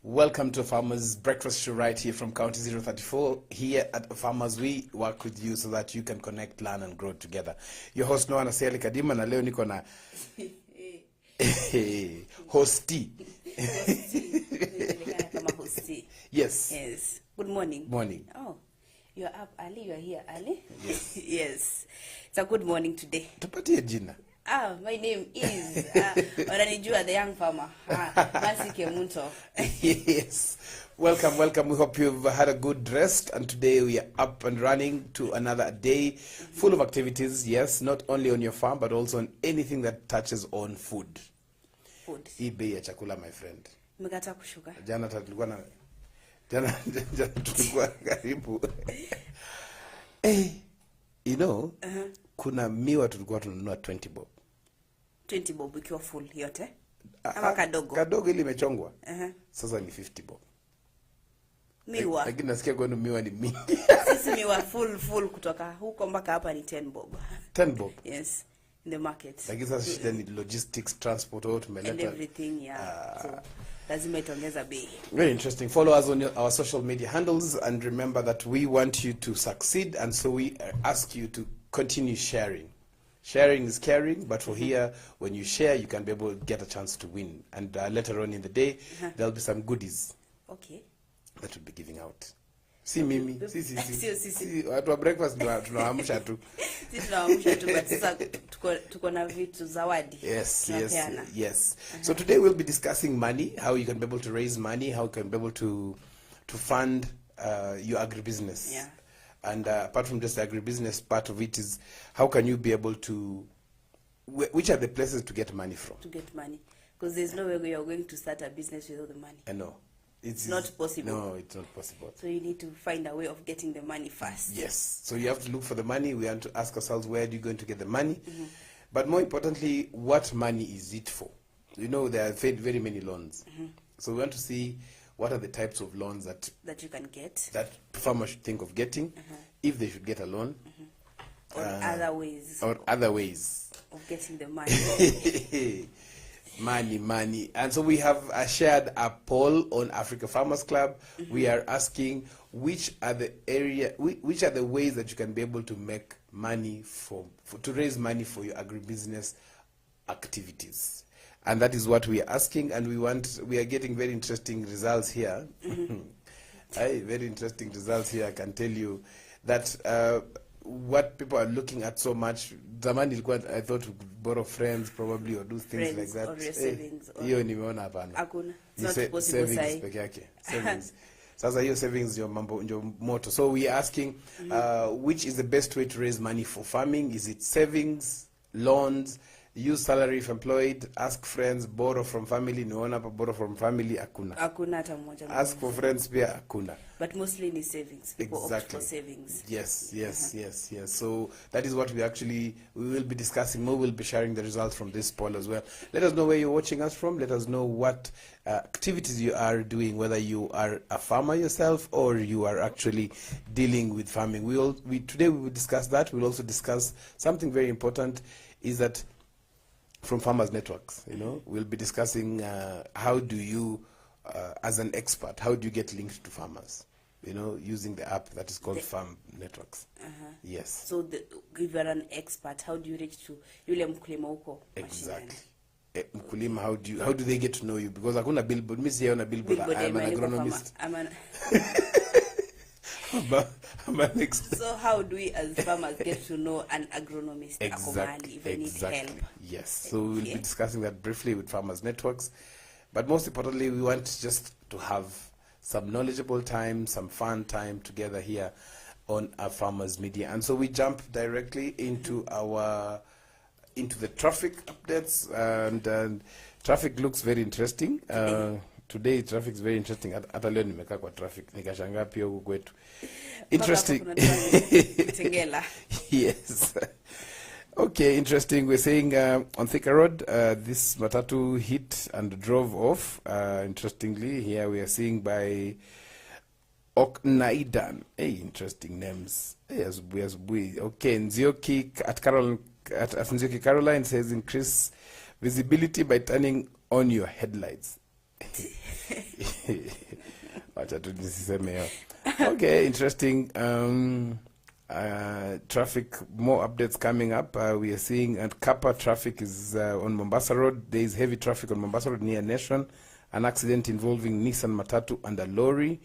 Welcome to Farmers Breakfast Show right here from County 034. Here at Farmers, we work with you so that you can connect, learn and grow together. Your host Noah Nasiali Kadima na leo niko na hosti. Yes. Yes. Good morning. Morning. Oh, you're up early. You're here early. Yes. Yes. It's a good morning today. Tupatie jina. My name is Oranijua, the young farmer. Nancy Kemunto. Yes. Welcome. We hope you've had a good rest, and today we are up and running to another day full of activities. Yes, not only on your farm but also on anything that touches on food. Hii bei ya chakula, my friend. Mekata kushuka. Jana tulikuwa karibu. You know, kuna miwa tulikuwa tununua 20 bob. 20 bob ikiwa full yote? Ama kadogo? Kadogo ili imechongwa. Sasa ni 50 bob. Miwa. Lakini nasikia kwenu miwa ni mingi. Sisi miwa full kutoka huko mpaka hapa ni 10 bob. 10 bob? Yes, in the market. Lakini sasa shida ni logistics, transport, au tumeleta. And everything, yeah. So, lazima itongeza bei. Very interesting. Follow us on our social media handles, and remember that we want you to succeed, and so we ask you to continue sharing. Sharing is caring, but for here, when you share, you can be able to get a chance to win. And later on in the day, there'll be some goodies. Okay. That we'll be giving out. Si mimi, si watu wa breakfast tunaamsha tu. Si tunaamsha tu, but sasa tuko na vitu zawadi. Yes. So today we'll be discussing money, how you can be able to raise money, how you can be able to fund your agribusiness. Yeah. And apart from just the agribusiness, part of it is how can you be able to, which are the places to get money from? To get money. Because there's no way you're going to start a business without the money. I know. It's not possible. No, it's not possible. So you need to find a way of getting the money first. Yes. So you have to look for the money. We have to ask ourselves, where are you going to get the money? But more importantly, what money is it for? You know, there are very many loans. So we want to see what are the types of loans that you can get, that farmers should think of getting, if they should get a loan, or other ways of getting the money. money. And so we have shared a poll on Africa Farmers Club. We are asking which are the ways that you can be able to make money to raise money for your agribusiness activities. And that is what we are asking, and we are getting very interesting results here. Very interesting results here. I can tell you that what people are looking at so much. Zamani I thought we could borrow friends probably or do things like that. Or your savings. Hiyo nimeona hapana. Hakuna. It's not possible. Savings peke yake. Savings. Sasa hiyo savings your motto. So we are asking which is the best way to raise money for farming? Is it savings, loans, use salary if employed, ask friends, borrow from family? Niona pa borrow from family hakuna. Hakuna hata mmoja. Ask for friends pia hakuna. But mostly in savings. People opt for savings. Yes. So that is what we will be discussing more. We'll be sharing the results from this poll as well. Let us know where you're watching us from. Let us know what activities you are doing, whether you are a farmer yourself or you are actually dealing with farming. Today we will discuss that. We'll also discuss something very important, is that from farmers networks, we'll be discussing how do you, as an expert, how do you get linked to farmers, using the app that is called Farm Networks. Yes. So if you're an expert, how do you reach to yule mkulima huko? Exactly. Mkulima, how do they get to know you? Because hakuna billboard. Mimi siona billboard. I'm an agronomist. I'm an expert. So how do we as farmers get to know an agronomist? Exactly. Need help? Yes. So we'll be discussing that briefly with farmers networks. But most importantly, we want just to have some knowledgeable time, some fun time together here on our Farmers Media. And so we jump directly into the traffic updates, and traffic looks very interesting. Today traffic is very interesting. Hata leo nimekaa kwa traffic nikashangaa pia huko kwetu. Interesting. Yes. Okay, interesting. We're saying on Thika Road, this matatu hit and drove off. Interestingly, here we are seeing by Oknaidan. Hey, interesting names. Yes, okay, Nzioki at Nzioki Caroline says increase visibility by turning on your headlights. Wacha tu nisiseme hiyo. Okay, interesting. Traffic, more updates coming up. We are seeing Kappa traffic is on Mombasa Road. There is heavy traffic on Mombasa Road near Nation. An accident involving Nissan Matatu and a lorry.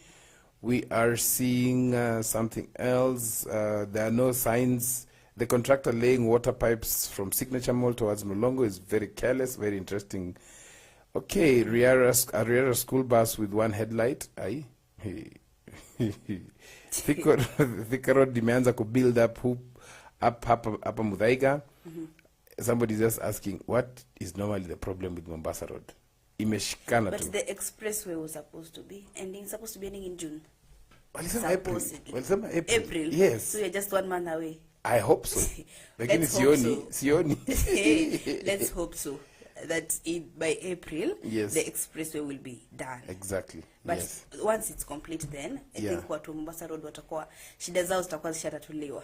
We are seeing something else. There are no signs. The contractor laying water pipes from Signature Mall towards Mulongo is very careless, very interesting. Okay, Riara school bus with one headlight. Aye. Thika Road imeanza ku build up hapa Muthaiga. Somebody is just asking, what is normally the problem with Mombasa Road? Imeshikana But tu. the expressway was supposed to be ending in June. Walisema April. Supposedly. Walisema April. Yes. So Yes. you're just 1 month away. I hope so. Lakini Let's hope sioni. Let's hope so. That by April, Yes. the expressway will be done. Exactly. But Yes. once it's complete, then I Yeah. think watu wa Mombasa Road watakuwa shida zao zitakuwa zishatatuliwa.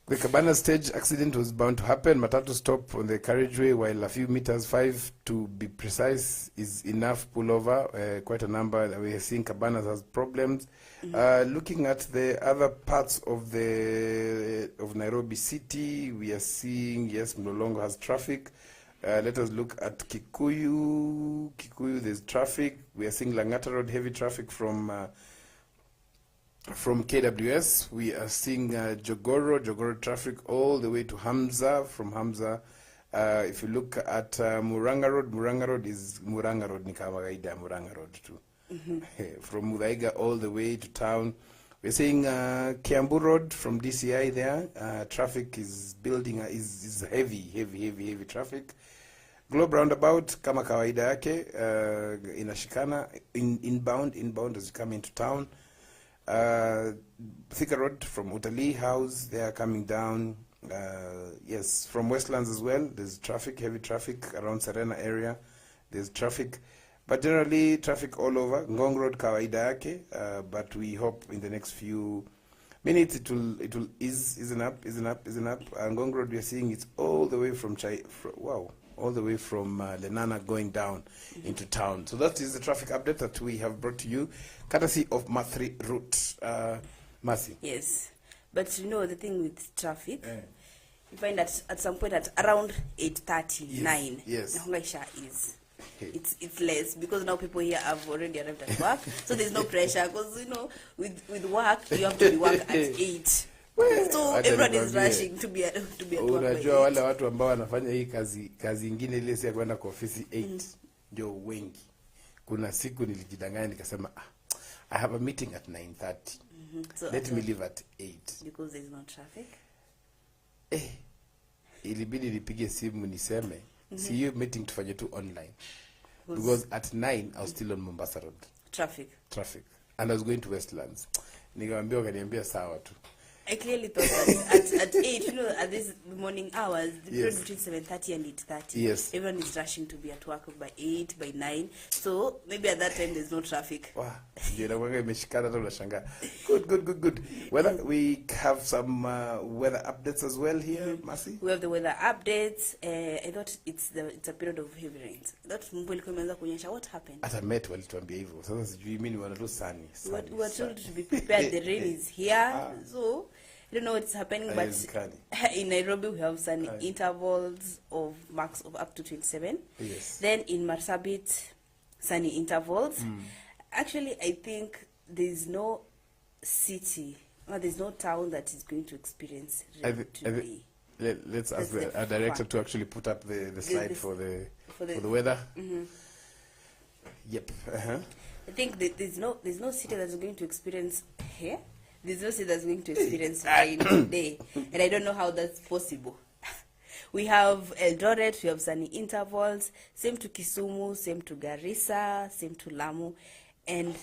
The Cabana stage accident was bound to happen. Matatu stop on the carriageway while a few meters, 5 to be precise, is enough pullover. Quite a number. We are seeing Cabanas has problems. Looking at the other parts of Nairobi city, we are seeing, yes, Mlolongo has traffic. Let us look at Kikuyu. Kikuyu, there's traffic. We are seeing Langata Road, heavy traffic from KWS. We are seeing Jogoro traffic all the way to Hamza. From Hamza, if you look at Muranga Road is Muranga Road, ni kama kawaida Muranga Road too. From Muthaiga all the way to town. We're seeing Kiambu Road from DCI there. Traffic is building, is heavy traffic. Globe roundabout kama kawaida yake, inashikana inbound as you come into town. Thika Road from Utalii House, they are coming down. Yes, from Westlands as well, there's traffic, heavy traffic around Serena area. There's traffic, but generally traffic all over. Ngong Road kawaida yake, but we hope in the next few minutes it will ease up. Ngong Road, we are seeing it's all the way from all the way from Lenana going down into town. So that is the traffic update that we have brought to you, courtesy of Mathri Route. Mercy. Yes. But you know the thing with traffic, you find that at some point at around 8:39, Yes. Nahungaisha is. It's less because now people here have already arrived at work, so there's no pressure because with work you have to be work at 8. So everyone is rushing to be at work. Unajua wale watu ambao wanafanya hii kazi ingine ile si ya kwenda kwa ofisi 8 ndio wengi. Kuna siku nilijidanganya nikasema I have a meeting at 9:30. So let me leave at 8 because there's no traffic. Ilibidi nipige simu niseme see you meeting tufanye tu online because at 9 I was still on Mombasa Road. Traffic. And I was going to Westlands. Nikamwambia wakaniambia sawa tu. I clearly thought that at 8, at these morning hours, the period between 7:30 and 8:30, yes, everyone is rushing to be at work by 8, by 9. So maybe at that time there's no traffic. Wow. Good. Whether we have some weather updates as well here, Mercy? We have the weather updates. I thought it's a period of heavy rains. That what happened? At a met walituambia hivyo. Sasa sijui mimi wana tu sunny. We were told to be prepared. The rain is here. So I don't know what's happening, but in Nairobi we have sunny intervals of max of up to 27. Yes. Then in Marsabit, sunny intervals. Actually, I think there's no city or there's no town that is going to experience rain today. Let's ask our director to actually put up the slide for the weather. Yep. I think there's no city that's going to experience here. There's no city that's going to experience rain today, and I don't know how that's possible. We have Eldoret, we have sunny intervals, same to Kisumu, same to Garissa, same to Lamu, and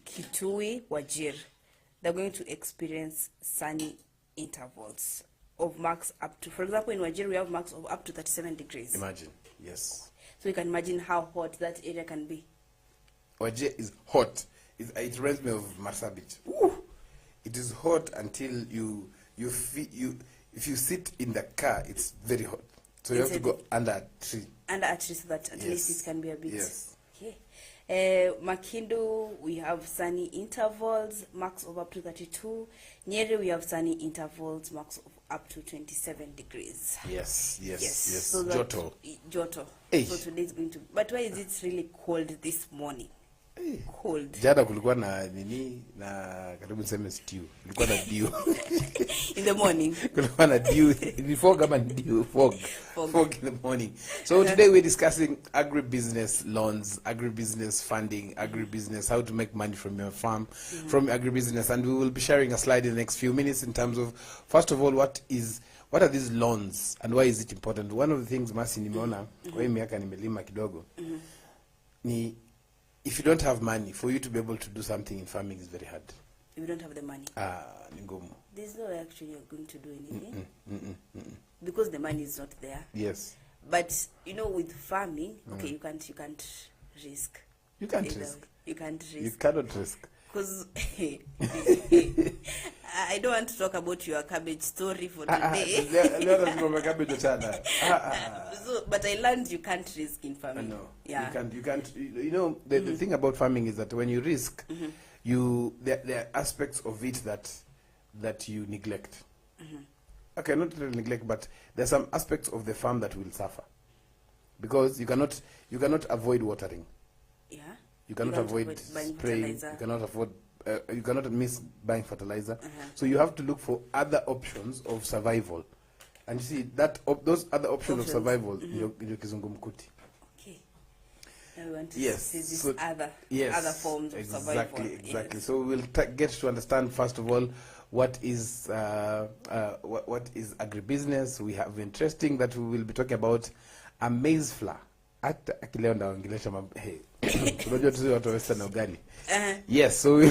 Kitui, Wajir. They're going to experience sunny intervals of max up to, for example, in Wajir we have max of up to 37 degrees. Imagine, yes. So you can imagine how hot that area can be. Wajir is hot. It reminds me of Marsabit. Ooh. It is hot until if you sit in the car, it's very hot. So you have to go under a tree. Under a tree so that at least it can be a bit. Yes. Okay. Makindu, we have sunny intervals, max of up to 32. Nyeri, we have sunny intervals, max of up to 27 degrees. Yes. So Joto. Joto. Hey. So today is going to... But why is it really cold this morning? Cold. Jana kulikuwa na nini na karibu niseme stew. Kulikuwa na dew. In the morning. Kulikuwa na dew. Before kama dew. Fog in the morning. So today we're discussing agribusiness loans, agribusiness funding, agribusiness, how to make money from your farm, from agribusiness. And we will be sharing a slide in the next few minutes in terms of, first of all, what are these loans and why is it important? One of the things Masi nimeona, kwa hii miaka nimelima kidogo, ni if you don't have money, for you to be able to do something in farming is very hard. If you don't have the money. Ni ngumu. There's no way actually you're going to do anything. Because the money is not there. Yes. But you know, with farming, okay, you can't risk. You can't risk. You can't risk. You cannot risk. Because I don't want to talk about your cabbage story for today. So, but I learned you can't risk in farming. No, yeah. You can't. You know, the thing about farming is that when you risk, there are aspects of it that you neglect. Okay, not really neglect, but there are some aspects of the farm that will suffer because you cannot avoid watering. Yeah. You cannot avoid spraying. You cannot miss buying fertilizer. So you have to look for other options of survival. And you see that those other options of survival in kizungumkuti. Okay. Now we want to see these other forms of survival. Exactly. Yes. So we'll get to understand first of all what is agribusiness. We have interesting that we will be talking about a maize flour. Hata akileo ndaongelesha unajua tuzi watu western ugali. Yes, so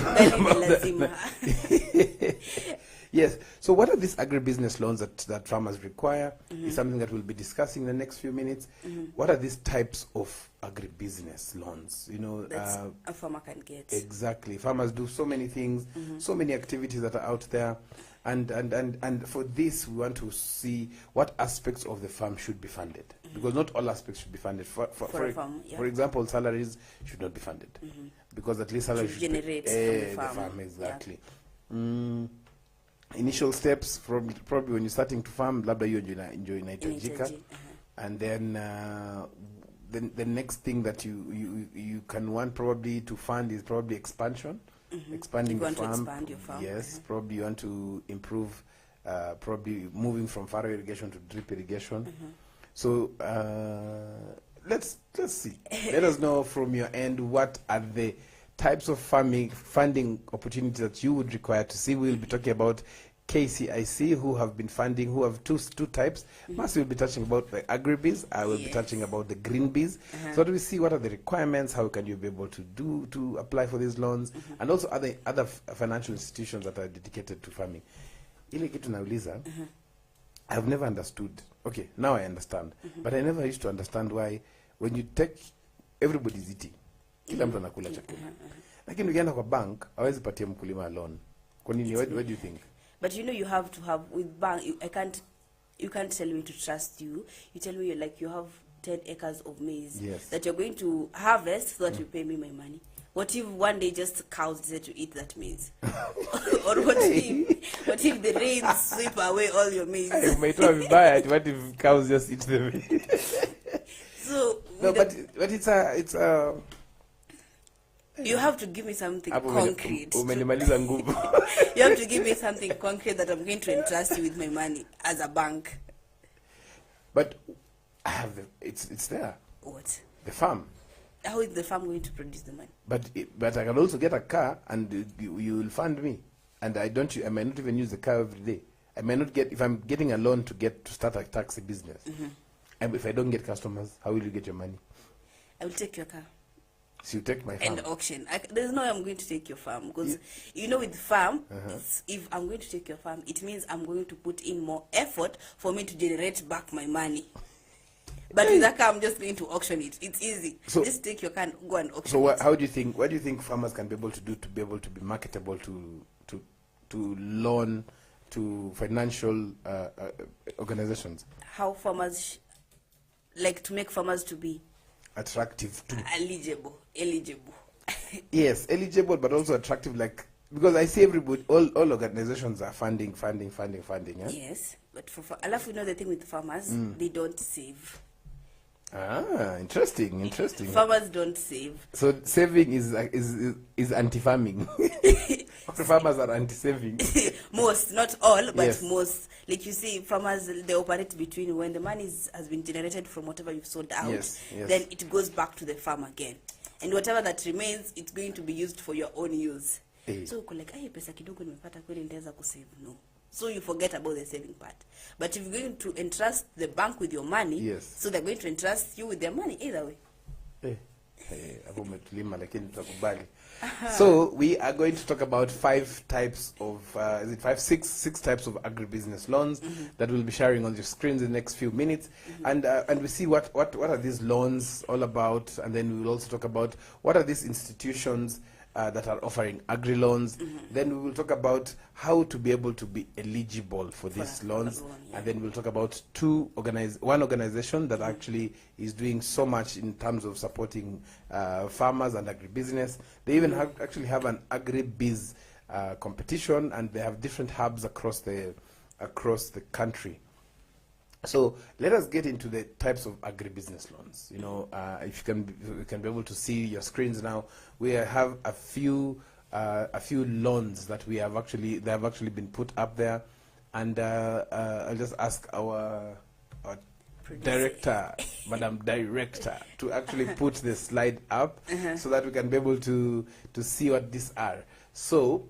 yes. So what are these agribusiness loans that farmers require? Is something that we'll be discussing in the next few minutes. What are these types of agribusiness loans? You know, that a farmer can get. Exactly. Farmers do so many things, so many activities that are out there. And for this, we want to see what aspects of the farm should be funded. Because not all aspects should be funded. For example, salaries should not be funded. Because at least salaries should generate the farm. Exactly. Yeah. Initial steps, probably when you're starting to farm, labda you enjoy inahitajika. And then the next thing that you can want probably to fund is probably expansion. Expanding the farm. To expand your farm. Yes, probably you want to improve, probably moving from furrow irrigation to drip irrigation. So let's see. Let us know from your end what are the types of funding opportunities that you would require to see. We'll be talking about KCIC, who have been funding, who have two types. Mercy will be touching about the agribiz. I will be touching about the green biz. So do we see what are the requirements? How can you be able to apply for these loans? And also other financial institutions that are dedicated to farming. Ile kitu nauliza, I've never understood. Okay, now I understand. But I never used to understand why when you take, everybody's eating. Kila mtu anakula chakula. Lakini ukienda kwa bank, hawezi patia mkulima loan. Kwa nini? What do you think? But you know, you have to have with bank. You can't tell me to trust you. You tell me you have 10 acres of maize that you're going to harvest so that you pay me my money. What if one day just cows decide to eat that maize? Or what if the rains sweep away all your maize? You might not buy it. What if cows just eat the maize? So no, but it's a. You have to give me something concrete. You You have to give me something concrete that I'm going to entrust you with my money as a bank. But I have it's there. What? The farm. How is the farm going to produce the money? But I can also get a car and you will fund me. And I might not even use the car every day. I might not get, if I'm getting a loan to start a taxi business. And if I don't get customers, how will you get your money? I will take your car. So you take my farm? And auction. There's no way I'm going to take your farm. Because, you know, with farm, if I'm going to take your farm, it means I'm going to put in more effort for me to generate back my money. But with that car, I'm just going to auction it. It's easy. So, just take your car and go and auction it. So what do you think farmers can be able to do to be able to be marketable to loan to financial organizations? How farmers, to make farmers to be attractive too. Eligible. Yes, eligible, but also attractive. Like, because I see everybody, all organizations are funding. Yeah? Yes, but for alafu, you know the thing with farmers, they don't save. Interesting. Farmers don't save. So saving is anti-farming. Farmers are anti-saving. Most, not all, but Yes. most. Like you see, farmers, they operate between when the money has been generated from whatever you've sold out, Yes. then it goes back to the farm again. And whatever that remains, it's going to be used for your own use. So uko like, pesa kidogo nimepata kweli nitaweza kusave. No. So you forget about the saving part. But if you're going to entrust the bank with your money, Yes. so they're going to entrust you with their money either way. Hapo umetulima lakini tutakubali. So we are going to talk about 5 types of six types of agribusiness loans that we'll be sharing on your screens in the next few minutes, and we see what are these loans all about, and then we will also talk about what are these institutions that are offering agri loans. Then we will talk about how to be able to be eligible for these loans, and then we'll talk about one organization that actually is doing so much in terms of supporting farmers and agribusiness. They even actually have an agribiz competition, and they have different hubs across the country. So let us get into the types of agribusiness loans. You know, if you can be able to see your screens now, we have a few loans that they have actually been put up there, and I'll just ask our director, Madam Director, to actually put the slide up so that we can be able to see what these are. So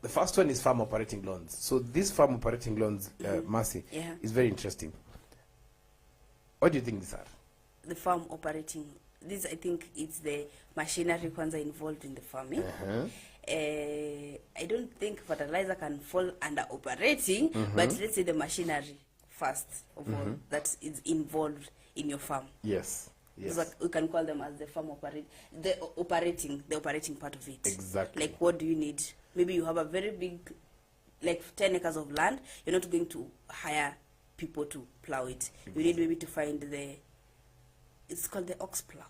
the first one is farm operating loans. So these farm operating loans, Mercy, is very interesting. What do you think these are? The farm operating, this I think it's the machinery kwanza involved in the farming. I don't think fertilizer can fall under operating, but let's say the machinery first of all that is involved in your farm. Yes. So we can call them as the farm operating part of it. Exactly. Like, what do you need? Maybe you have a very big, like 10 acres of land. You're not going to hire people to plow it. You need maybe to find it's called the ox plow.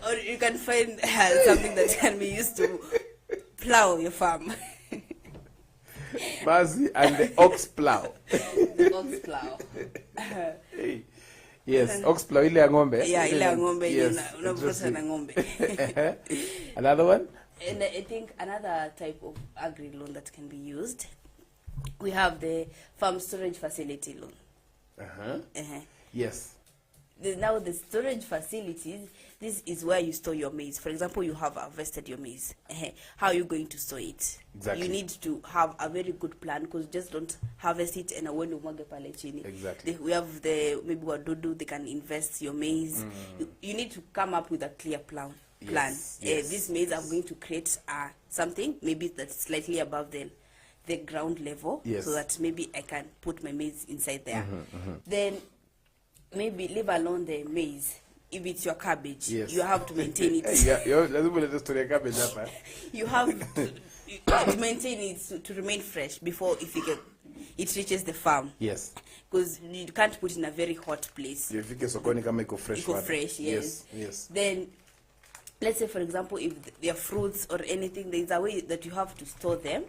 Or you can find something that can be used to plow your farm. Mercy and the ox plow. The ox plow. Yes, ox plow ile ya ng'ombe. Yeah, ile ya ng'ombe. Yes, unavuta na ng'ombe. Another one? And I think another type of agri loan that can be used, we have the farm storage facility loan. Yes. Now the storage facilities, this is where you store your maize. For example, you have harvested your maize. How are you going to store it? Exactly. You need to have a very good plan, because just don't harvest it and when you mwage pale chini. Exactly. We have maybe wadudu, they can invest your maize. You need to come up with a clear plan. Yes. This maize, I'm going to create something maybe that's slightly above the ground level, so that maybe I can put my maize inside there. Then maybe leave alone the maize. If it's your cabbage, you have to maintain it. You have to maintain it to remain fresh before it reaches the farm. Yes. Because you can't put it in a very hot place. Fresh, yes. Then let's say, for example, if they are fruits or anything, there's a way that you have to store them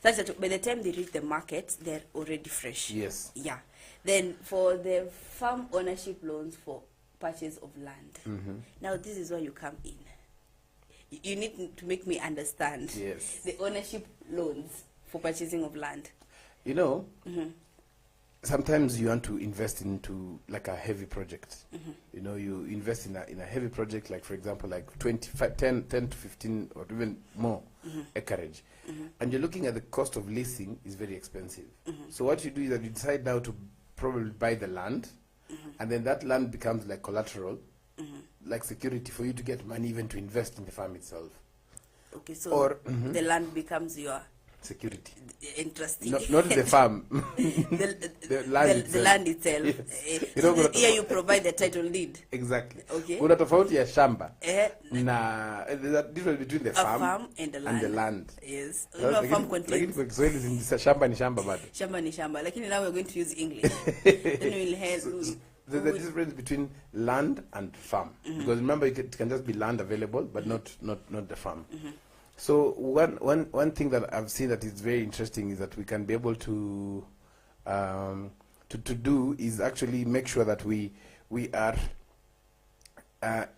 such that by the time they reach the market, they're already fresh. Yes. Yeah. Then for the farm ownership loans for purchase of land. Now this is where you come in. You need to make me understand the ownership loans for purchasing of land. You know, sometimes you want to invest into like a heavy project. You know, you invest in a heavy project, like for example, like 10 to 15 or even more acreage. And you're looking at the cost of leasing is very expensive. So what you do is that you decide now to probably buy the land, and then that land becomes like collateral, like security for you to get money even to invest in the farm itself. Okay, so the land becomes security. Interesting. Not the farm. the land itself. The land itself. Yes. Here you provide the title deed. Exactly. Okay. Kuna tofauti ya shamba. Na there's a difference between the farm and the land. Yes. You know, farm contains. Lakini kwa Kiswahili shamba ni shamba bado. Shamba ni shamba. Lakini now we're going to use English. Then we'll have there's a difference between land and farm. Because remember, it can just be land available, but not the farm. So one thing that I've seen that is very interesting is that we can be able to do is actually make sure that we are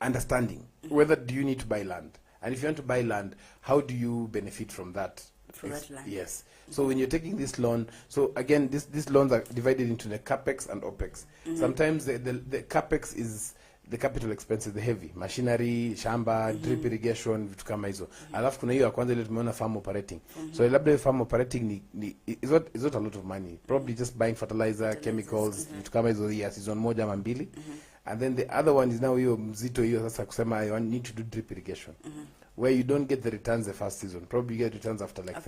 understanding whether do you need to buy land, and if you want to buy land, how do you benefit from that? From that land. Yes. So when you're taking this loan, so again, these loans are divided into the capex and opex. Sometimes the capex is the capital expenses, the heavy machinery, shamba, drip irrigation, vitu kama hizo. Alafu kuna hiyo ya kwanza ile tumeona farm operating. So labda farm operating is not a lot of money. Probably just buying fertilizer, chemicals, vitu kama hizo ya season moja ama mbili. And then the other one is now hiyo mzito hiyo sasa kusema I need to do drip irrigation. Where you don't get the returns the first season. Probably you get returns after like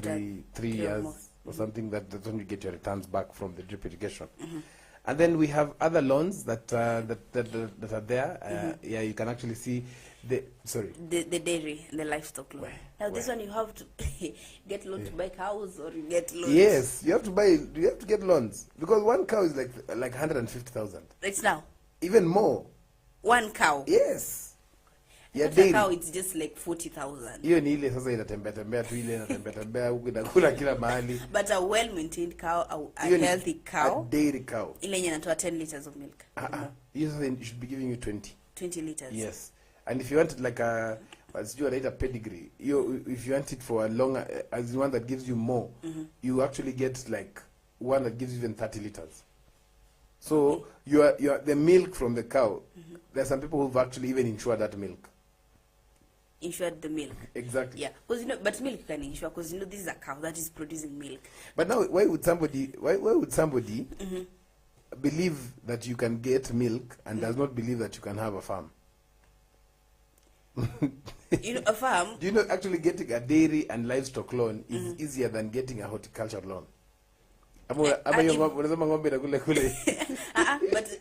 three years or something. That's when you get your returns back from the drip irrigation. And then we have other loans that are there. Yeah, you can actually see the dairy, the livestock loan. Now this one you have to get loan to buy cows, or you get loans. Yes, you have to get loans because one cow is like 150,000. Right now. Even more. One cow. Yes. Yeah, cow it's just like 40,000. Hiyo ni ile sasa inatembea tu ile inatembea huko inakula kila mahali. But a well maintained cow, a healthy cow, a dairy cow, ile yenye inatoa 10 liters of milk. You should be giving you 20 liters. Yes. And if you want it like as you write a pedigree, if you want it for a longer as one that gives you more, you actually get like one that gives you even 30 liters. So you are the milk from the cow. There are some people who've actually even insured that milk. Insured the milk. Exactly. Yeah, because but milk can insure because this is a cow that is producing milk. But now, why would somebody believe that you can get milk and does not believe that you can have a farm? A farm. Do you know actually getting a dairy and livestock loan is easier than getting a horticulture loan? But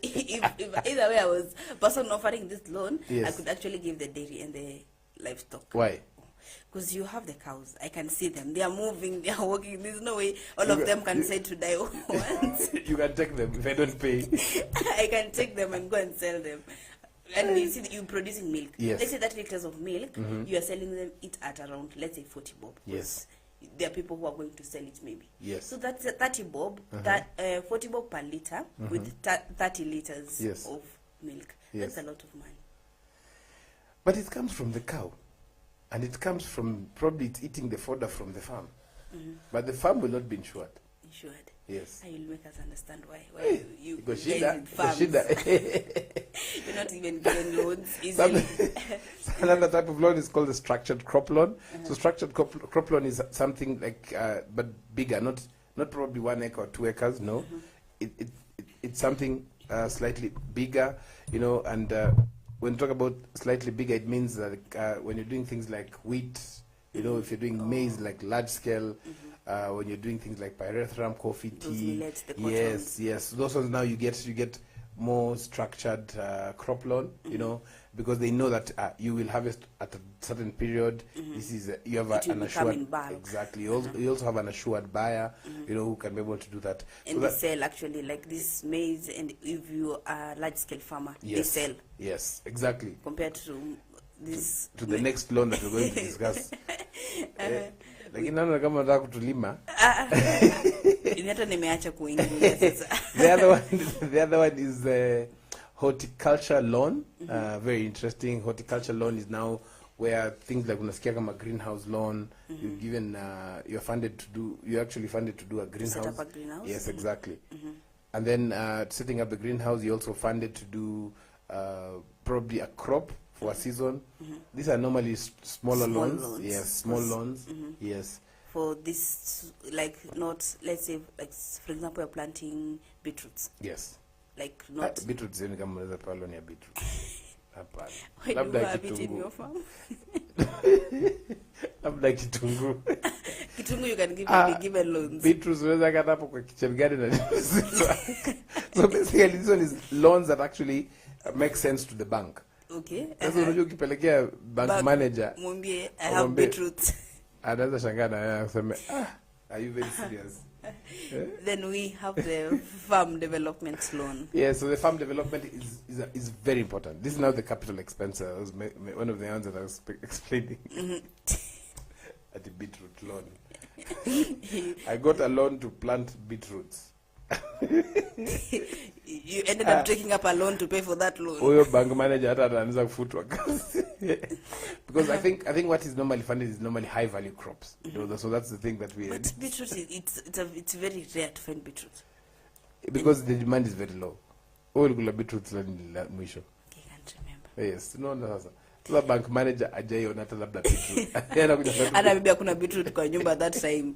if either way I was person offering this loan, I could actually give the dairy and the livestock. Why? Because you have the cows. I can see them. They are moving. They are walking. There's no way all of them can say to die once. You can take them if I don't pay. I can take them and go and sell them. And you see that you're producing milk. Yes. Let's say that liters of milk, you are selling them it at around, let's say 40 bob. Yes. There are people who are going to sell it maybe. Yes. So that's 30 bob, that 40 bob per liter with 30 liters of milk. Yes. That's a lot of money. But it comes from the cow. And it comes from, probably it's eating the fodder from the farm. But the farm will not be insured. Insured? Yes. You'll make us understand why you guys in farms. You're not even getting loans easily. Another type of loan is called the structured crop loan. So structured crop loan is something like, but bigger, not probably 1 acre or 2 acres, no. It's something slightly bigger, and when you talk about slightly bigger, it means that when you're doing things like wheat, if you're doing maize, like large scale, when you're doing things like pyrethrum, coffee, tea, yes, those ones now you get more structured crop loan, because they know that you will harvest at a certain period. This is you have an assured, exactly. You also have an assured buyer, who can be able to do that. And so they sell actually like this maize, and if you are a large scale farmer, they sell. Yes, exactly. Compared to this the next loan that we're going to discuss. Lakini naona kama nataka kutulima. Hata nimeacha kuingia sasa. The other one is horticulture loan. Very interesting. Horticulture loan is now where things like unasikia kama greenhouse loan, you're actually funded to do a greenhouse. Set up a greenhouse. Yes, exactly. And then setting up the greenhouse, you're also funded to do probably a crop for a season. These are normally smaller loans. Yes, small loans. Yes. For this, like not, let's say, like for example, you're planting beetroots. Yes. Like not beetroots. Any kama unaweza pala loan ya beetroot. Hapana. Labda kitunguu. Labda kitunguu. Kitungu you can give given loans. Beetroots unaweza kata hapo kwa kitchen garden. So basically this one is loans that actually make sense to the bank. Okay. Sasa unajua ukipelekea bank manager mwambie I have beetroots. Anaweza shangaa na yeye aseme are you very serious? Then we have the farm development loan. Yeah, so the farm development is very important. This is now the capital expense. One of the answers I was explaining. At the beetroot loan. I got a loan to plant beetroots. You ended up taking up a loan to pay for that loan. Huyo bank manager hata anaanza kufutwa kazi. Because I think what is normally funded is normally high value crops. You know, so that's the thing that we. But beetroot, it's very rare to find beetroot. Because the demand is very low. Kula beetroots mwisho. I can't remember. Yes, no sasa. Sasa bank manager ajaiona hata labda beetroot. Hata bibi kuna beetroot kwa nyumba that time.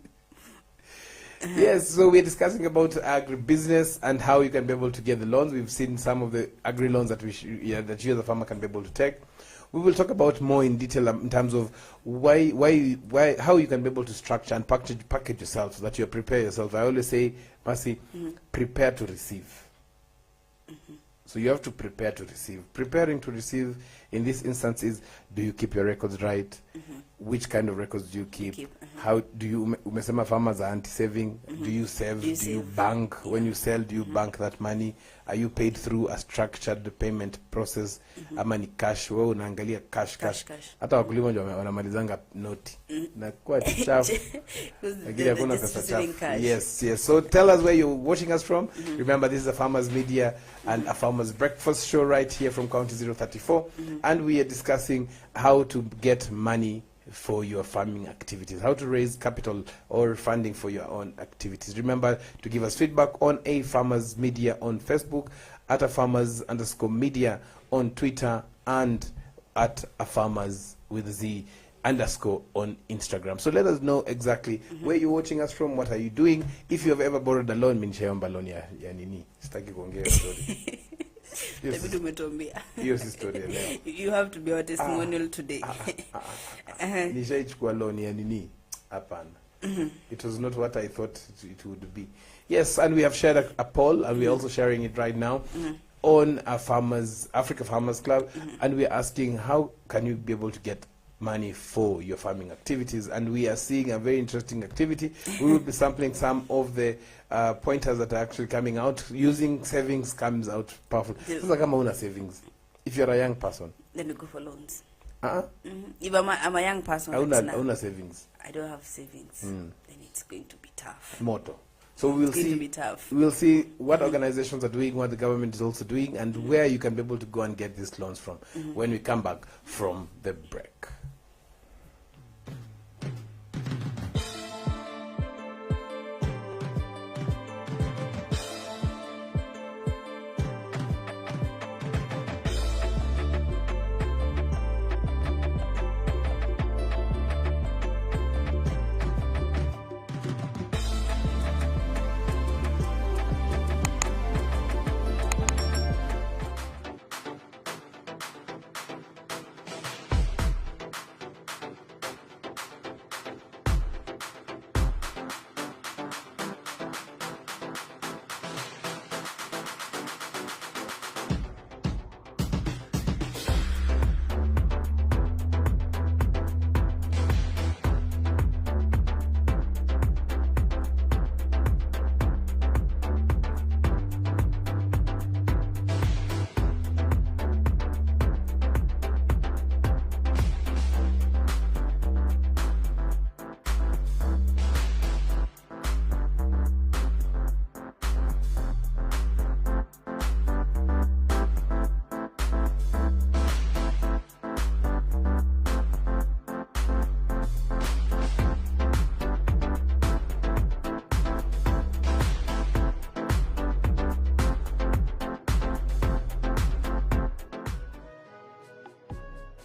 Yes, so we're discussing about agribusiness and how you can be able to get the loans. We've seen some of the agri loans that that you as a farmer can be able to take. We will talk about more in detail in terms of how you can be able to structure and package yourself so that you prepare yourself. I always say, Mercy, prepare to receive. So you have to prepare to receive. Preparing to receive in this instance is, do you keep your records right? Which kind of records do you keep? How do you, umesema farmers are anti-saving? Do you save? Do you bank? When you sell, do you bank that money? Are you paid through a structured payment process? Ama ni cash? Wewe unaangalia cash. Hata wakulima ndio wanamalizanga noti. Na kwa chafu. Lakini hakuna pesa chafu. Yes. So tell us where you're watching us from. Remember, this is a Farmers Media and a Farmers Breakfast show right here from County 034. And we are discussing how to get money for your farming activities, how to raise capital or funding for your own activities. Remember to give us feedback on AFarmers Media on Facebook, at AFarmers_media on Twitter, and at AFarmers with Z _ on Instagram. So let us know exactly where you're watching us from, what are you doing. If you have ever borrowed a loan, minshaomba loan ya nini. Sitaki kuongea story. Hiyo si story ya leo. You have to be our testimonial today. Nishaichukua loan ya nini? Hapana. It was not what I thought it would be. Yes, and we have shared a poll, and we're also sharing it right now on our Africa Farmers Club, and we're asking how can you be able to get money for your farming activities, and we are seeing a very interesting activity. We will be sampling some of the pointers that are actually coming out. Using savings comes out powerful. Sasa kama una savings, if you're a young person, then you go for loans. If I'm a young person, una savings. I don't have savings. Then it's going to be tough. Moto. So we'll see what organizations are doing, what the government is also doing, and where you can be able to go and get these loans from when we come back from the break.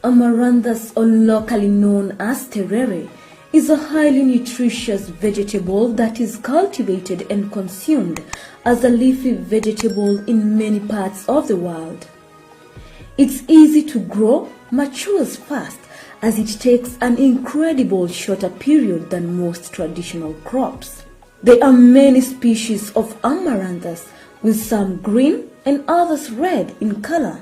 Amaranthus, or locally known as terere, is a highly nutritious vegetable that is cultivated and consumed as a leafy vegetable in many parts of the world. It's easy to grow, matures fast, as it takes an incredible shorter period than most traditional crops. There are many species of Amaranthus, with some green and others red in color.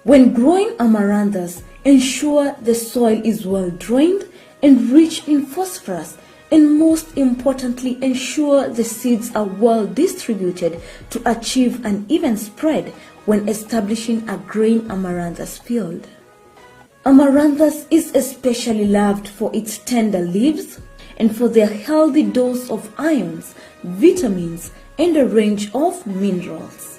When growing Amaranthus, ensure the soil is well drained and rich in phosphorus, and most importantly, ensure the seeds are well distributed to achieve an even spread when establishing a grain Amaranthus field. Amaranthus is especially loved for its tender leaves and for their healthy dose of ions, vitamins, and a range of minerals.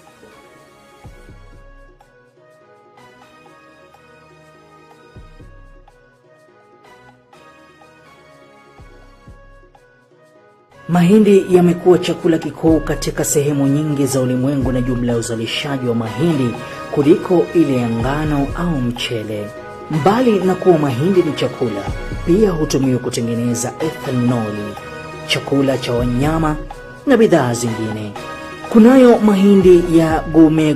Mahindi yamekuwa chakula kikuu katika sehemu nyingi za ulimwengu na jumla ya uzalishaji wa mahindi kuliko ile ya ngano au mchele. Mbali na kuwa mahindi ni chakula, pia hutumiwa kutengeneza ethanoli, chakula cha wanyama na bidhaa zingine. Kunayo mahindi ya gume,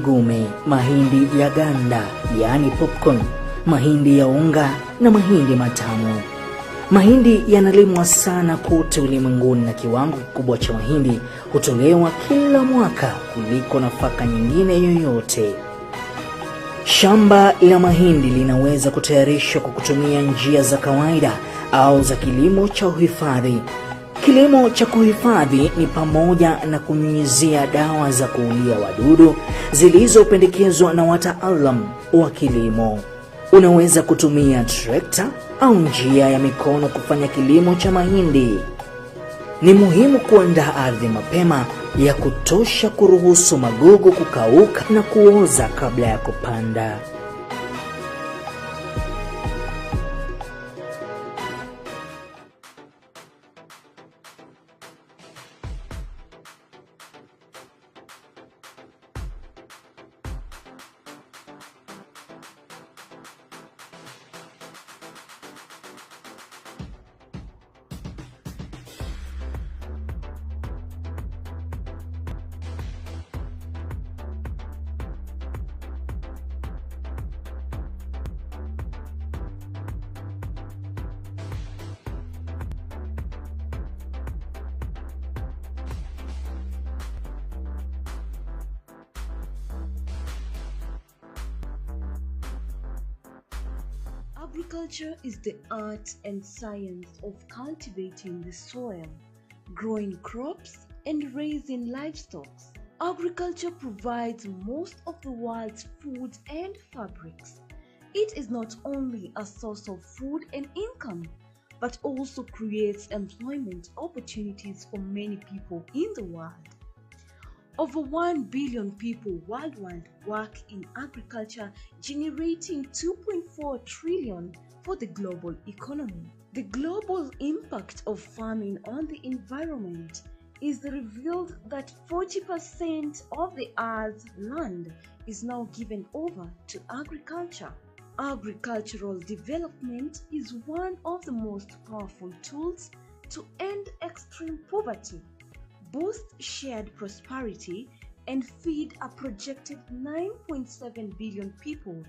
mahindi ya ganda, yani popcorn, mahindi ya unga na mahindi matamu. Mahindi yanalimwa sana kote ulimwenguni na kiwango kikubwa cha mahindi hutolewa kila mwaka kuliko nafaka nyingine yoyote. Shamba la mahindi linaweza kutayarishwa kwa kutumia njia za kawaida au za kilimo cha uhifadhi. Kilimo cha kuhifadhi ni pamoja na kunyunyizia dawa za kuulia wadudu zilizopendekezwa na wataalamu wa kilimo. Unaweza kutumia trekta au njia ya mikono kufanya kilimo cha mahindi. Ni muhimu kuandaa ardhi mapema ya kutosha kuruhusu magugu kukauka na kuoza kabla ya kupanda. Agriculture is the art and science of cultivating the soil, growing crops, and raising livestock. Agriculture provides most of the world's food and fabrics. It is not only a source of food and income, but also creates employment opportunities for many people in the world. Over 1 billion people worldwide work in agriculture, generating 2.4 trillion for the global economy. The global impact of farming on the environment is revealed that 40% of the Earth's land is now given over to agriculture. Agricultural development is one of the most powerful tools to end extreme poverty, boost shared prosperity, and feed a projected 9.7 billion people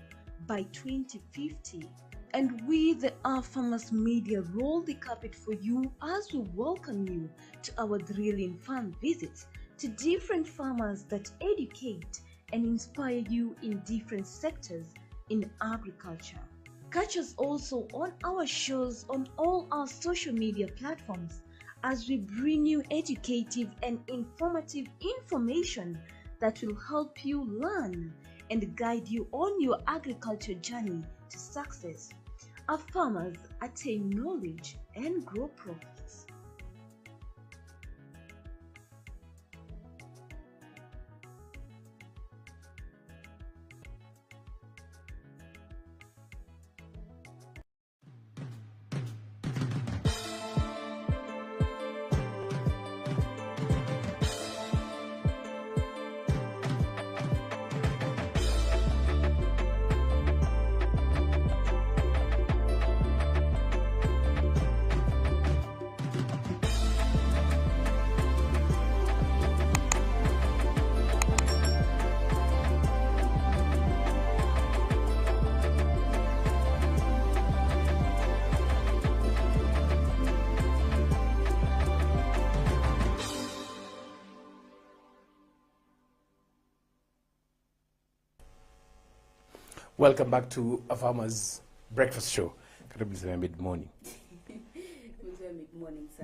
by 2050. And we, the AFarmers Media, roll the carpet for you as we welcome you to our thrilling farm visits to different farmers that educate and inspire you in different sectors in agriculture. Catch us also on our shows on all our social media platforms as we bring you educative and informative information that will help you learn and guide you on your agriculture journey to success. Our farmers attain knowledge and grow profits. Welcome back to AFarmers Breakfast Show. Karibu sana mid-morning.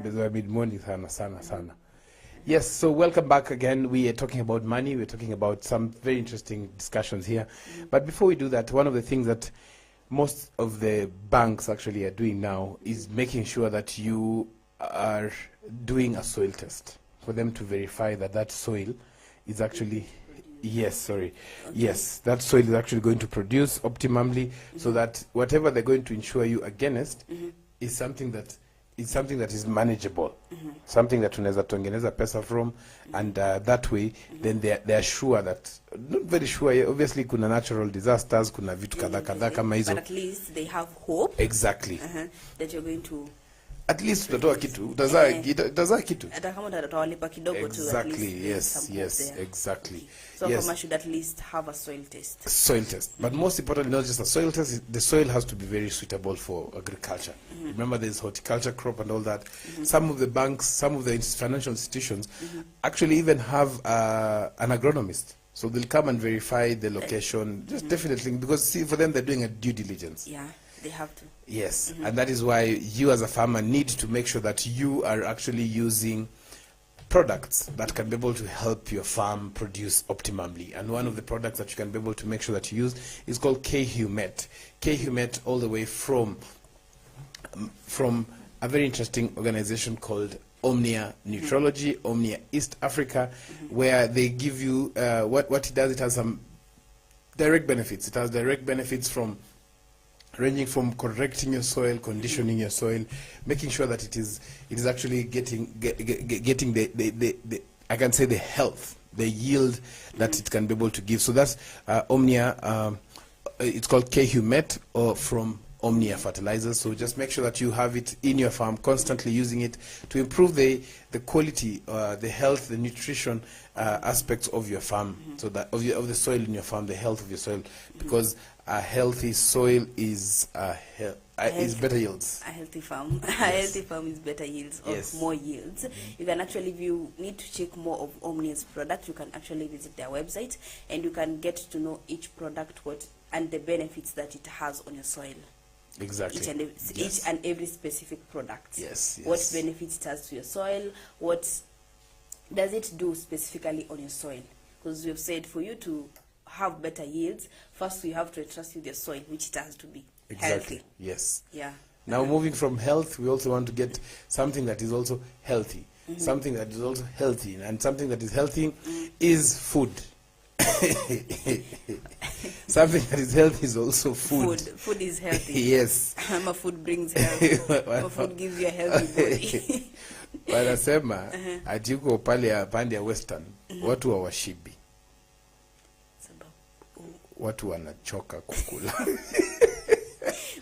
Mid-morning sana. Yes, so welcome back again. We are talking about money. We're talking about some very interesting discussions here. But before we do that, one of the things that most of the banks actually are doing now is making sure that you are doing a soil test for them to verify that that soil is actually yes, that soil is actually going to produce optimally, so that whatever they're going to insure you against is something that is manageable, something that unaweza tengeneza pesa from, and that way then they are sure that, not very sure, obviously kuna natural disasters, kuna vitu kadha kama hizo, but at least they have hope exactly that you're going to at least utatoa kitu, utazaa kitu hata kama utawalipa kidogo tu, exactly. Yes, exactly. So farmers should at least have a soil test. But most importantly, not just a soil test, the soil has to be very suitable for agriculture. Remember, there's horticulture, crop, and all that. Some of the banks, some of the financial institutions actually even have an agronomist. So they'll come and verify the location, just definitely, because see, for them, they're doing a due diligence. Yeah, they have to. Yes, and that is why you as a farmer need to make sure that you are actually using products that can be able to help your farm produce optimally. And one of the products that you can be able to make sure that you use is called K-Humet. K-Humet, all the way from a very interesting organization called Omnia Nutrology, Omnia East Africa, where they give you what it does. It has some direct benefits. It has direct benefits from ranging from correcting your soil, conditioning your soil, making sure that it is actually getting the I can say the health, the yield that it can be able to give. So that's Omnia. It's called K-Humet, or from Omnia Fertilizers. So just make sure that you have it in your farm, constantly using it to improve the quality, the health, the nutrition aspects of your farm, so that of the soil in your farm, the health of your soil, because a healthy soil is better yields. A healthy farm is better yields, or more yields. You can actually, if you need to check more of Omnia's product, you can actually visit their website, and you can get to know each product and the benefits that it has on your soil. Exactly. Each and every specific product. Yes. What benefits it has to your soil? What does it do specifically on your soil? Because we've said for you to have better yields, first you have to entrust with your soil, which it has to be healthy. Yes. Yeah. Now moving from health, we also want to get something that is also healthy. Something that is also healthy, and something that is healthy is food. Something that is healthy is also food. Food is healthy. Yes. My food brings health. My food gives you a healthy body. Wanasema ati uko pande ya Western, watu hawashibi. Watu wanachoka kukula.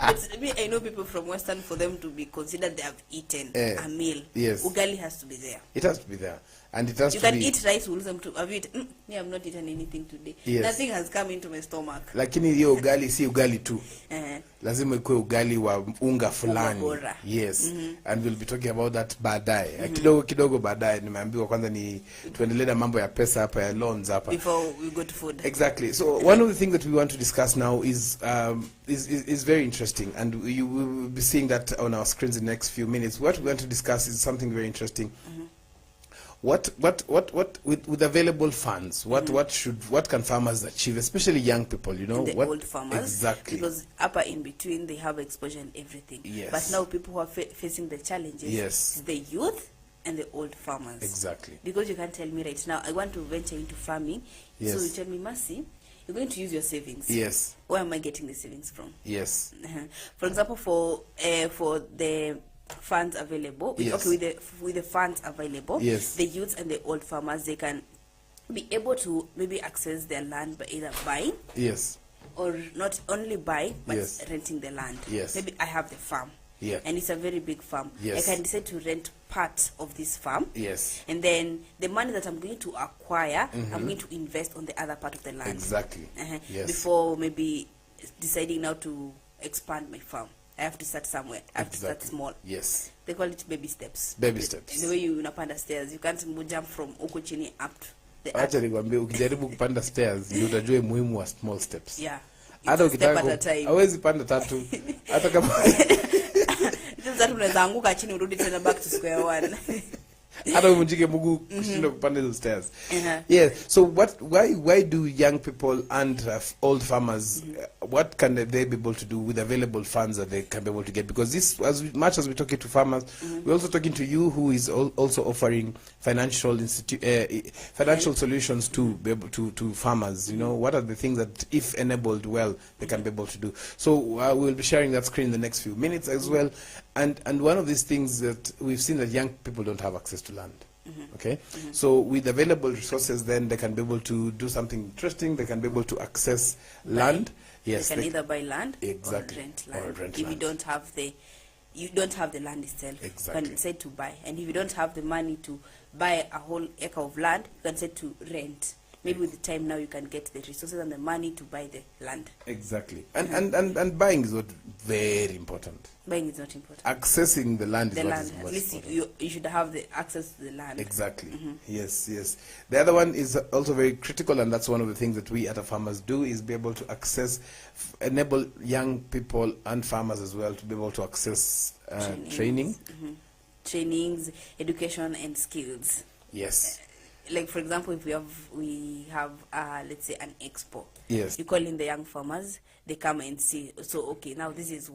But I know people from Western, for them to be considered they have eaten a meal. Yes. Ugali has to be there. It has to be there. And it has you to can be... eat rice, will them to have eaten. I've not eaten anything today. Yes. Nothing has come into my stomach. Lakini hiyo ugali si ugali tu. Lazima ikuwe ugali wa unga fulani. Yes. And we'll be talking about that baadaye. Kidogo baadaye nimeambiwa kwanza ni tuendelee na mambo ya pesa hapa, ya loans hapa. Before we go to food. Exactly. So one of the things that we want to discuss now is very interesting, and you will be seeing that on our screens in the next few minutes. What we want to discuss is something very interesting. What with available funds, what can farmers achieve, especially young people, you know, the old farmers, exactly, because upper in between they have exposure and everything. Yes. But now people who are facing the challenges, yes, the youth and the old farmers. Exactly. Because you can't tell me right now, I want to venture into farming. Yes. So you tell me, Mercy, you're going to use your savings. Yes. Where am I getting the savings from? Yes. For example, for the funds available, yes, okay, with the funds available, yes, the youths and the old farmers, they can be able to maybe access their land by either buying, yes, or not only buy, but yes, renting the land. Yes. Maybe I have the farm, yeah, and it's a very big farm. Yes. I can decide to rent part of this farm. Yes. And then the money that I'm going to acquire, I'm going to invest on the other part of the land. Exactly. Yes. Before maybe deciding now to expand my farm. I have to start somewhere. I have to start small. Yes. They call it baby steps. Baby steps. The way you unapanda stairs, you can't jump from uko chini up to the acha nikwambie, ukijaribu kupanda stairs ndio utajua muhimu wa small steps. Yeah. hata It's a step ukitaka at a time. hawezi panda tatu hata kama Sasa unaweza anguka chini urudi tena back to square one. hata umjike mguu kushinda kupanda those stairs. Uh-huh. Yeah, so why do young people and old farmers what can they be able to do with available funds that they can be able to get? Because this, much as we're talking to farmers, we're also talking to you who is also offering financial solutions to be able to farmers. You know, what are the things that, if enabled well, they can be able to do? So we'll be sharing that screen in the next few minutes as well. And one of these things that we've seen, that young people don't have access to land. Okay, so with available resources, then they can be able to do something interesting. They can be able to access land. Yes, they can either buy land, exactly, or rent land. or rent if land. you don't have the land itself, Exactly. you can decide to buy. And if you don't have the money to buy a whole acre of land, you can decide to rent. Maybe with the time now you can get the resources and the money to buy the land. Exactly. And buying is not very important. Buying is not important. Accessing the land The is land, what at is least important. you should have the access to the land. Exactly. Yes, yes. The other one is also very critical, and that's one of the things that we at AFarmers do, is be able to access, enable young people and farmers as well to be able to access training. Trainings, education, and skills. Yes. Like, for example, if we have let's say an expo. Yes. You call in the young farmers, they come and see, so okay, now this is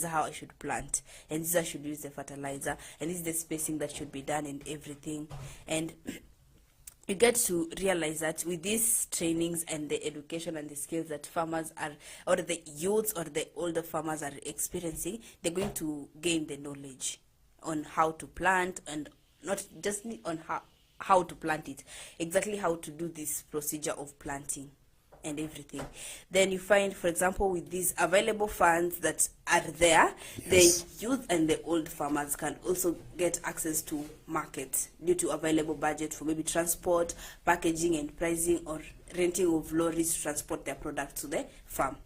how I should plant, and this I should use the fertilizer, and this is the spacing that should be done, and everything. And you get to realize that with these trainings and the education and the skills that farmers are, or the youths or the older farmers are experiencing, they're going to gain the knowledge on how to plant, and not just on how to plant it, exactly how to do this procedure of planting and everything. Then you find, for example, with these available funds that are there, Yes. the youth and the old farmers can also get access to markets due to available budget for maybe transport, packaging and pricing, or renting of lorries to transport their product to the farm.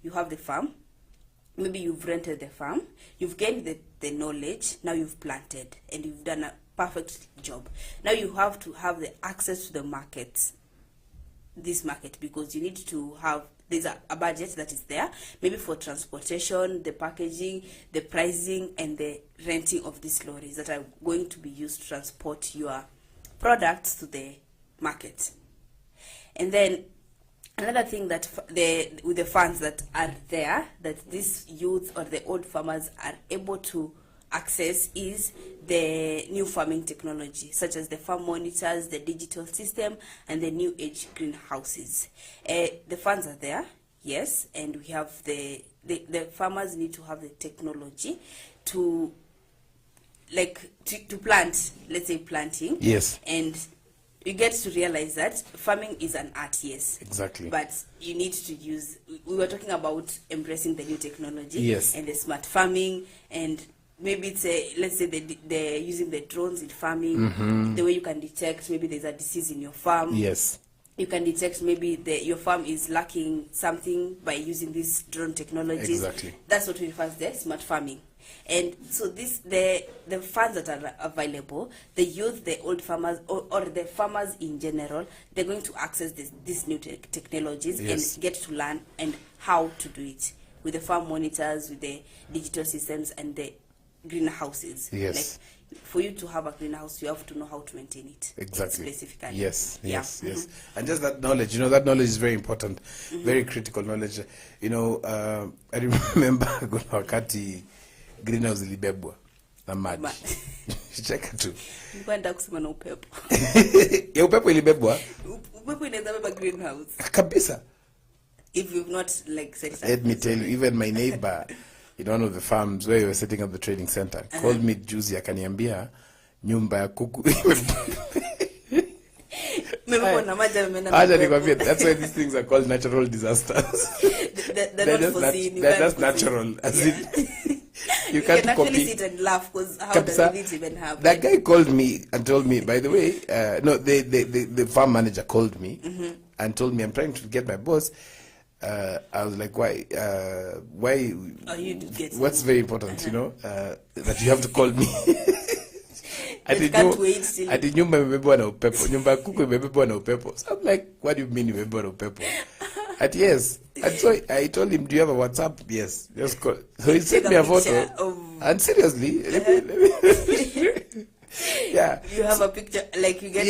You have the farm, maybe you've rented the farm, you've gained the knowledge, now you've planted and you've done a perfect job. Now you have to have the access to the markets, this market, because you need to have, there's a budget that is there, maybe for transportation, the packaging, the pricing, and the renting of these lorries that are going to be used to transport your products to the market. And then another thing that with the funds that are there, that these youths or the old farmers are able to access, is the new farming technology, such as the farm monitors, the digital system, and the new age greenhouses. The funds are there, yes, and we have the farmers need to have the technology to plant, let's say planting. Yes. And you get to realize that farming is an art, yes. Exactly. But you need to use, we were talking about embracing the new technology. Yes. And the smart farming, and maybe it's let's say they're using the drones in farming, the way you can detect maybe there's a disease in your farm. Yes. You can detect maybe your farm is lacking something by using these drone technologies. Exactly. That's what we refer to the smart farming. And so the funds that are available, the youth, the old farmers, or the farmers in general, they're going to access these new technologies. Yes. And get to learn and how to do it with the farm monitors, with the digital systems, and the greenhouses. Yes. Like, for you to have a greenhouse, you have to know how to maintain it. Exactly. Specifically. Yes, yes, Yeah. yes. And just that knowledge, that knowledge is very important, very critical knowledge. I remember kuna wakati greenhouse ilibebwa na maji. Cheka tu. Nilikuwa nataka kusema na upepo. Ya upepo ilibebwa? Upepo inaweza beba greenhouse. Kabisa. If you've not set it up. Let me tell you, even my neighbor in one of the farms where we were setting up the training center called me juzi akaniambia nyumba ya kuku. Acha nikwambie, that's why these things are called natural disasters. They're not foreseen. They're just natural. As in, you can't actually copy. sit and laugh because how does it even happen? That guy called me and told me, by the way, the farm manager called me and told me, I'm trying to get my boss. I was like, why? Are you getting What's very important, that you have to call me. can't wait till- Ati nyumba imebebwa na upepo. Nyumba ya kuku imebebwa na upepo. So I'm like, what do you mean imebebwa na upepo? Yes. And so I told him, do you have a WhatsApp? Yes. Just call. So he sent me a photo. And seriously, yeah. You have a picture, like you get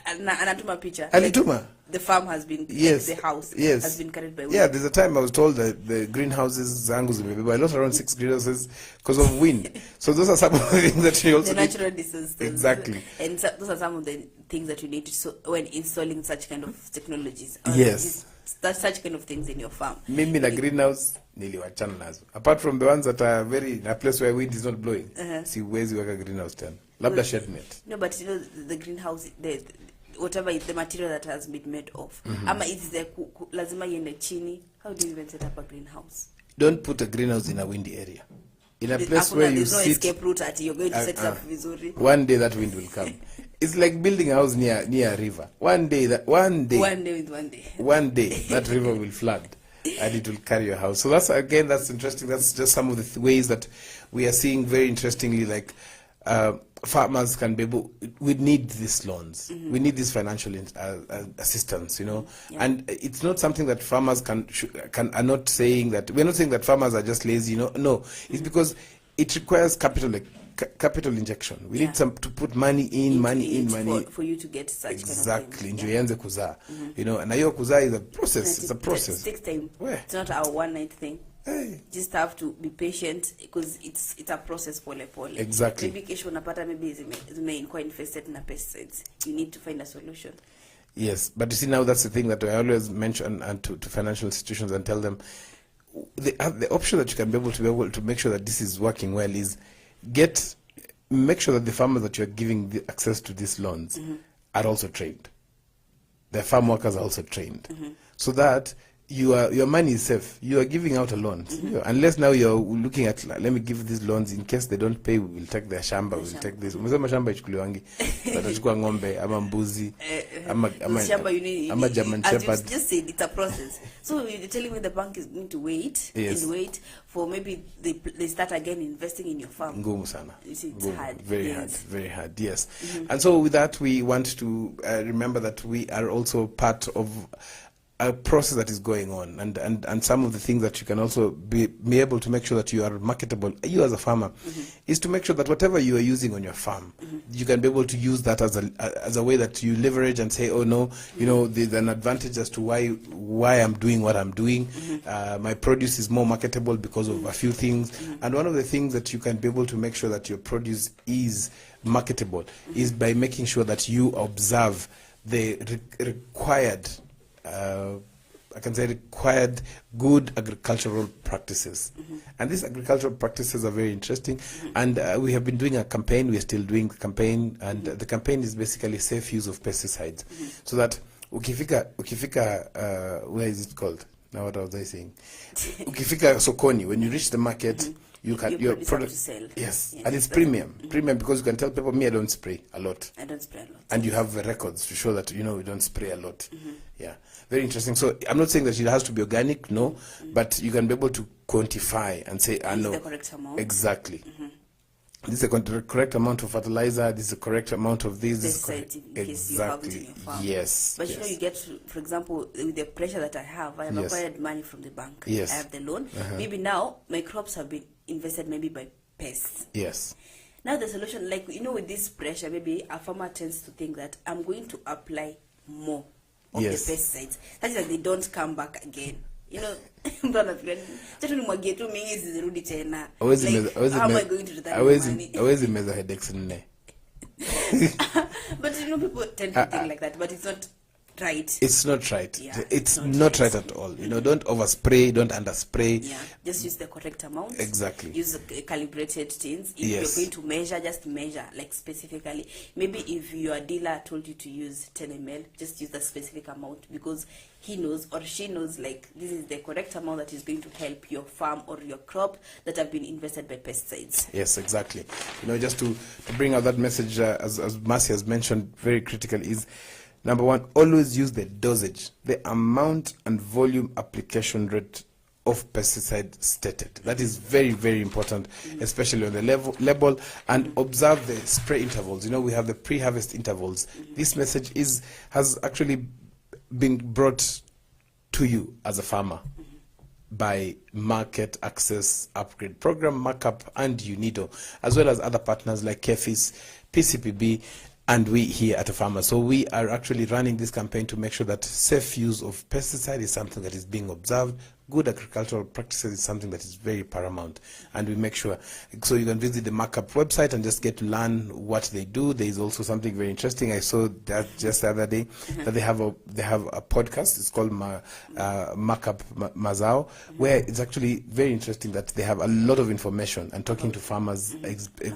anatuma picture. Anatuma. The farm has been, yes. like the house yes. has been carried by wind. Yeah, there's a time I was told that the greenhouses, zangu zimebeba. I lost around 6 greenhouses because of wind. So those are some of the things that you also the natural disasters. Exactly. And so, those are some of the things that you need to when installing such kind of technologies. Yes. Such kind of things in your farm. Mimi na greenhouse niliwachana nazo. Apart from the ones that are very in a place where wind is not blowing. Siwezi weka greenhouse tena. Labda shed net. No, but you know the greenhouse, whatever the material that has been made of. Ama it's the lazima yende chini. How do you even set up a greenhouse? Don't put a greenhouse in a windy area. In a place where you there's no sit, escape route at you're going to set up vizuri. One day that wind will come. It's like building a house near a river. One day that river will flood and it will carry your house. So that's interesting. That's just some of the ways that we are seeing very interestingly, like farmers can be able. We need these loans. We need this financial assistance. And it's not something that farmers are not saying that. We're not saying that farmers are just lazy. No, it's because it requires capital injection. We need to put money in for you to get such exactly. Kind of Ndio ianze kuzaa. And hiyo kuzaa is a process. It's a process. It takes time. It's not a one night thing. Hey. Just have to be patient because it's a process pole. Exactly. Maybe kesho unapata maybe zimekuwa infested na pesticides. You need to find a solution. Yes, but you see now that's the thing that I always mention to financial institutions and tell them the option that you can be able to make sure that this is working well is make sure that the farmers that you're giving the access to these loans are also trained. Their farm workers are also trained, so that your money is safe. You are giving out a loan, unless now you're looking at let me give these loans in case they don't pay. We will take their shamba. We will take this. Umesema shamba ichukuliwangi, watachukua ng'ombe ama mbuzi ama German Shepherd. As you just said, it's a process. So you're telling me the bank is going to wait and wait for maybe they start again investing in your farm. Ngumu sana. It's hard. Very hard. Yes. And so with that, we want to remember that we are also part of a process that is going on, and some of the things that you can also be able to make sure that you are marketable, you as a farmer, is to make sure that whatever you are using on your farm, you can be able to use that as a way that you leverage and say, oh no, there's an advantage as to why I'm doing what I'm doing. My produce is more marketable because of a few things, and one of the things that you can be able to make sure that your produce is marketable is by making sure that you observe the required required good agricultural practices. And these agricultural practices are very interesting. And we have been doing a campaign. We are still doing the campaign. And the campaign is basically safe use of pesticides. So that ukifika, where is it called? Now what was I saying? Ukifika sokoni, when you reach the market, you can your product to sell. Yes, and it's premium because you can tell people, I don't spray a lot. And you have records to show that we don't spray a lot. Yeah, very interesting. So I'm not saying that it has to be organic, no, but you can be able to quantify and say, I know the correct amount. Exactly. This is the correct amount of fertilizer. This is the correct amount of this. This is correct. Exactly. Yes. But you get, for example, with the pressure that I have acquired money from the bank. Yes. I have the loan. Maybe now my crops have been invested maybe by pests. Yes. Now the solution, with this pressure, maybe a farmer tends to think that I'm going to apply more of the pesticides. That is that they don't come back again. How am I going to do that? Always meza headaches in there. But people tend to think like that, but it's not right. It's not right. Yeah, it's not right at all. Don't overspray, don't underspray. Yeah, just use the correct amount. Exactly. Use calibrated tins. If you're going to measure, just measure specifically. Maybe if your dealer told you to use 10 ml, just use the specific amount because he knows or she knows this is the correct amount that is going to help your farm or your crop that have been invested by pesticides. Yes, exactly. Just to bring out that message, as Marcy has mentioned, very critical is, number one, always use the dosage, the amount and volume application rate of pesticide stated. That is very, very important, especially on the label, and observe the spray intervals. We have the pre-harvest intervals. This message has actually been brought to you as a farmer by Market Access Upgrade Program, Markup, and UNIDO, as well as other partners like KEFIS, PCPB, and we here at AFarmers. So we are actually running this campaign to make sure that safe use of pesticide is something that is being observed. Good agricultural practices is something that is very paramount, and we make sure. So you can visit the Markup website and just get to learn what they do. There is also something very interesting. I saw that just the other day that they have a podcast. It's called Markup Mazao, where it's actually very interesting that they have a lot of information and talking to farmers.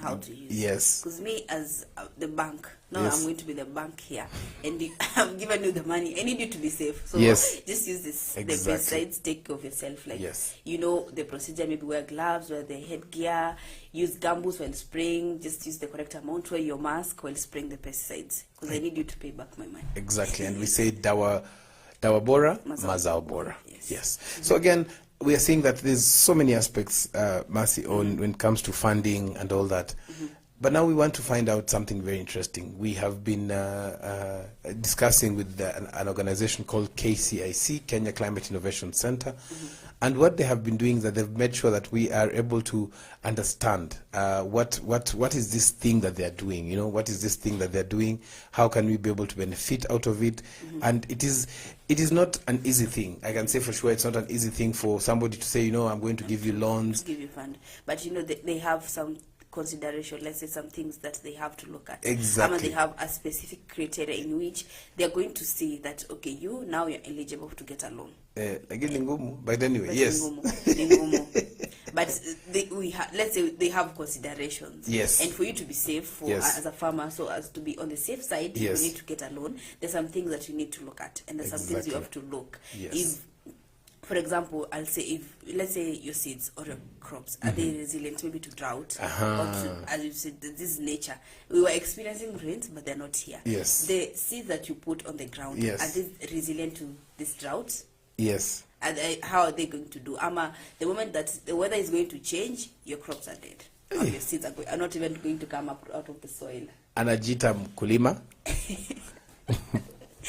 How to use. Yes. Because me as the bank. No, Yes. I'm going to be the bank here, and I'm giving you the money. I need you to be safe. So Yes. just use this. Exactly. The pesticides. Take care of yourself. Like Yes. you know the procedure. Maybe wear gloves, wear the headgear, use gumboots while spraying. Just use the correct amount. Wear your mask while spraying the pesticides. Because I need you to pay back my money. Exactly, and we say dawa bora, mazao bora. Yes. So again, we are seeing that there's so many aspects, Mercy, on when it comes to funding and all that. But now we want to find out something very interesting. We have been discussing with an organization called KCIC, Kenya Climate Innovation Center. And what they have been doing is that they've made sure that we are able to understand what is this thing that they are doing. You know, what is this thing that they are doing? How can we be able to benefit out of it? And it is not an easy thing. I can say for sure it's not an easy thing for somebody to say, you know, I'm going to give you loans. Give you fund, but you know they have some consideration, let's say some things that they have to look at. Exactly. They have a specific criteria in which they're going to see that, okay, you now you're eligible to get a loan. But anyway, But yes. But let's say they have considerations. Yes. And for you to be safe for Yes. as a farmer, so as to be on the safe side, Yes. you need to get a loan. There's some things that you need to look at, and there's some things you have to look. Yes. If, for example, I'll say let's say your seeds or your crops are they resilient maybe to drought or to, as you said, this is nature. We were experiencing rains, but they're not here. Yes. The seeds that you put on the ground, Yes. are they resilient to this drought? Yes. And how are they going to do? The moment that the weather is going to change, your crops are dead. Or your seeds are not even going to come up out of the soil. Anajita mkulima.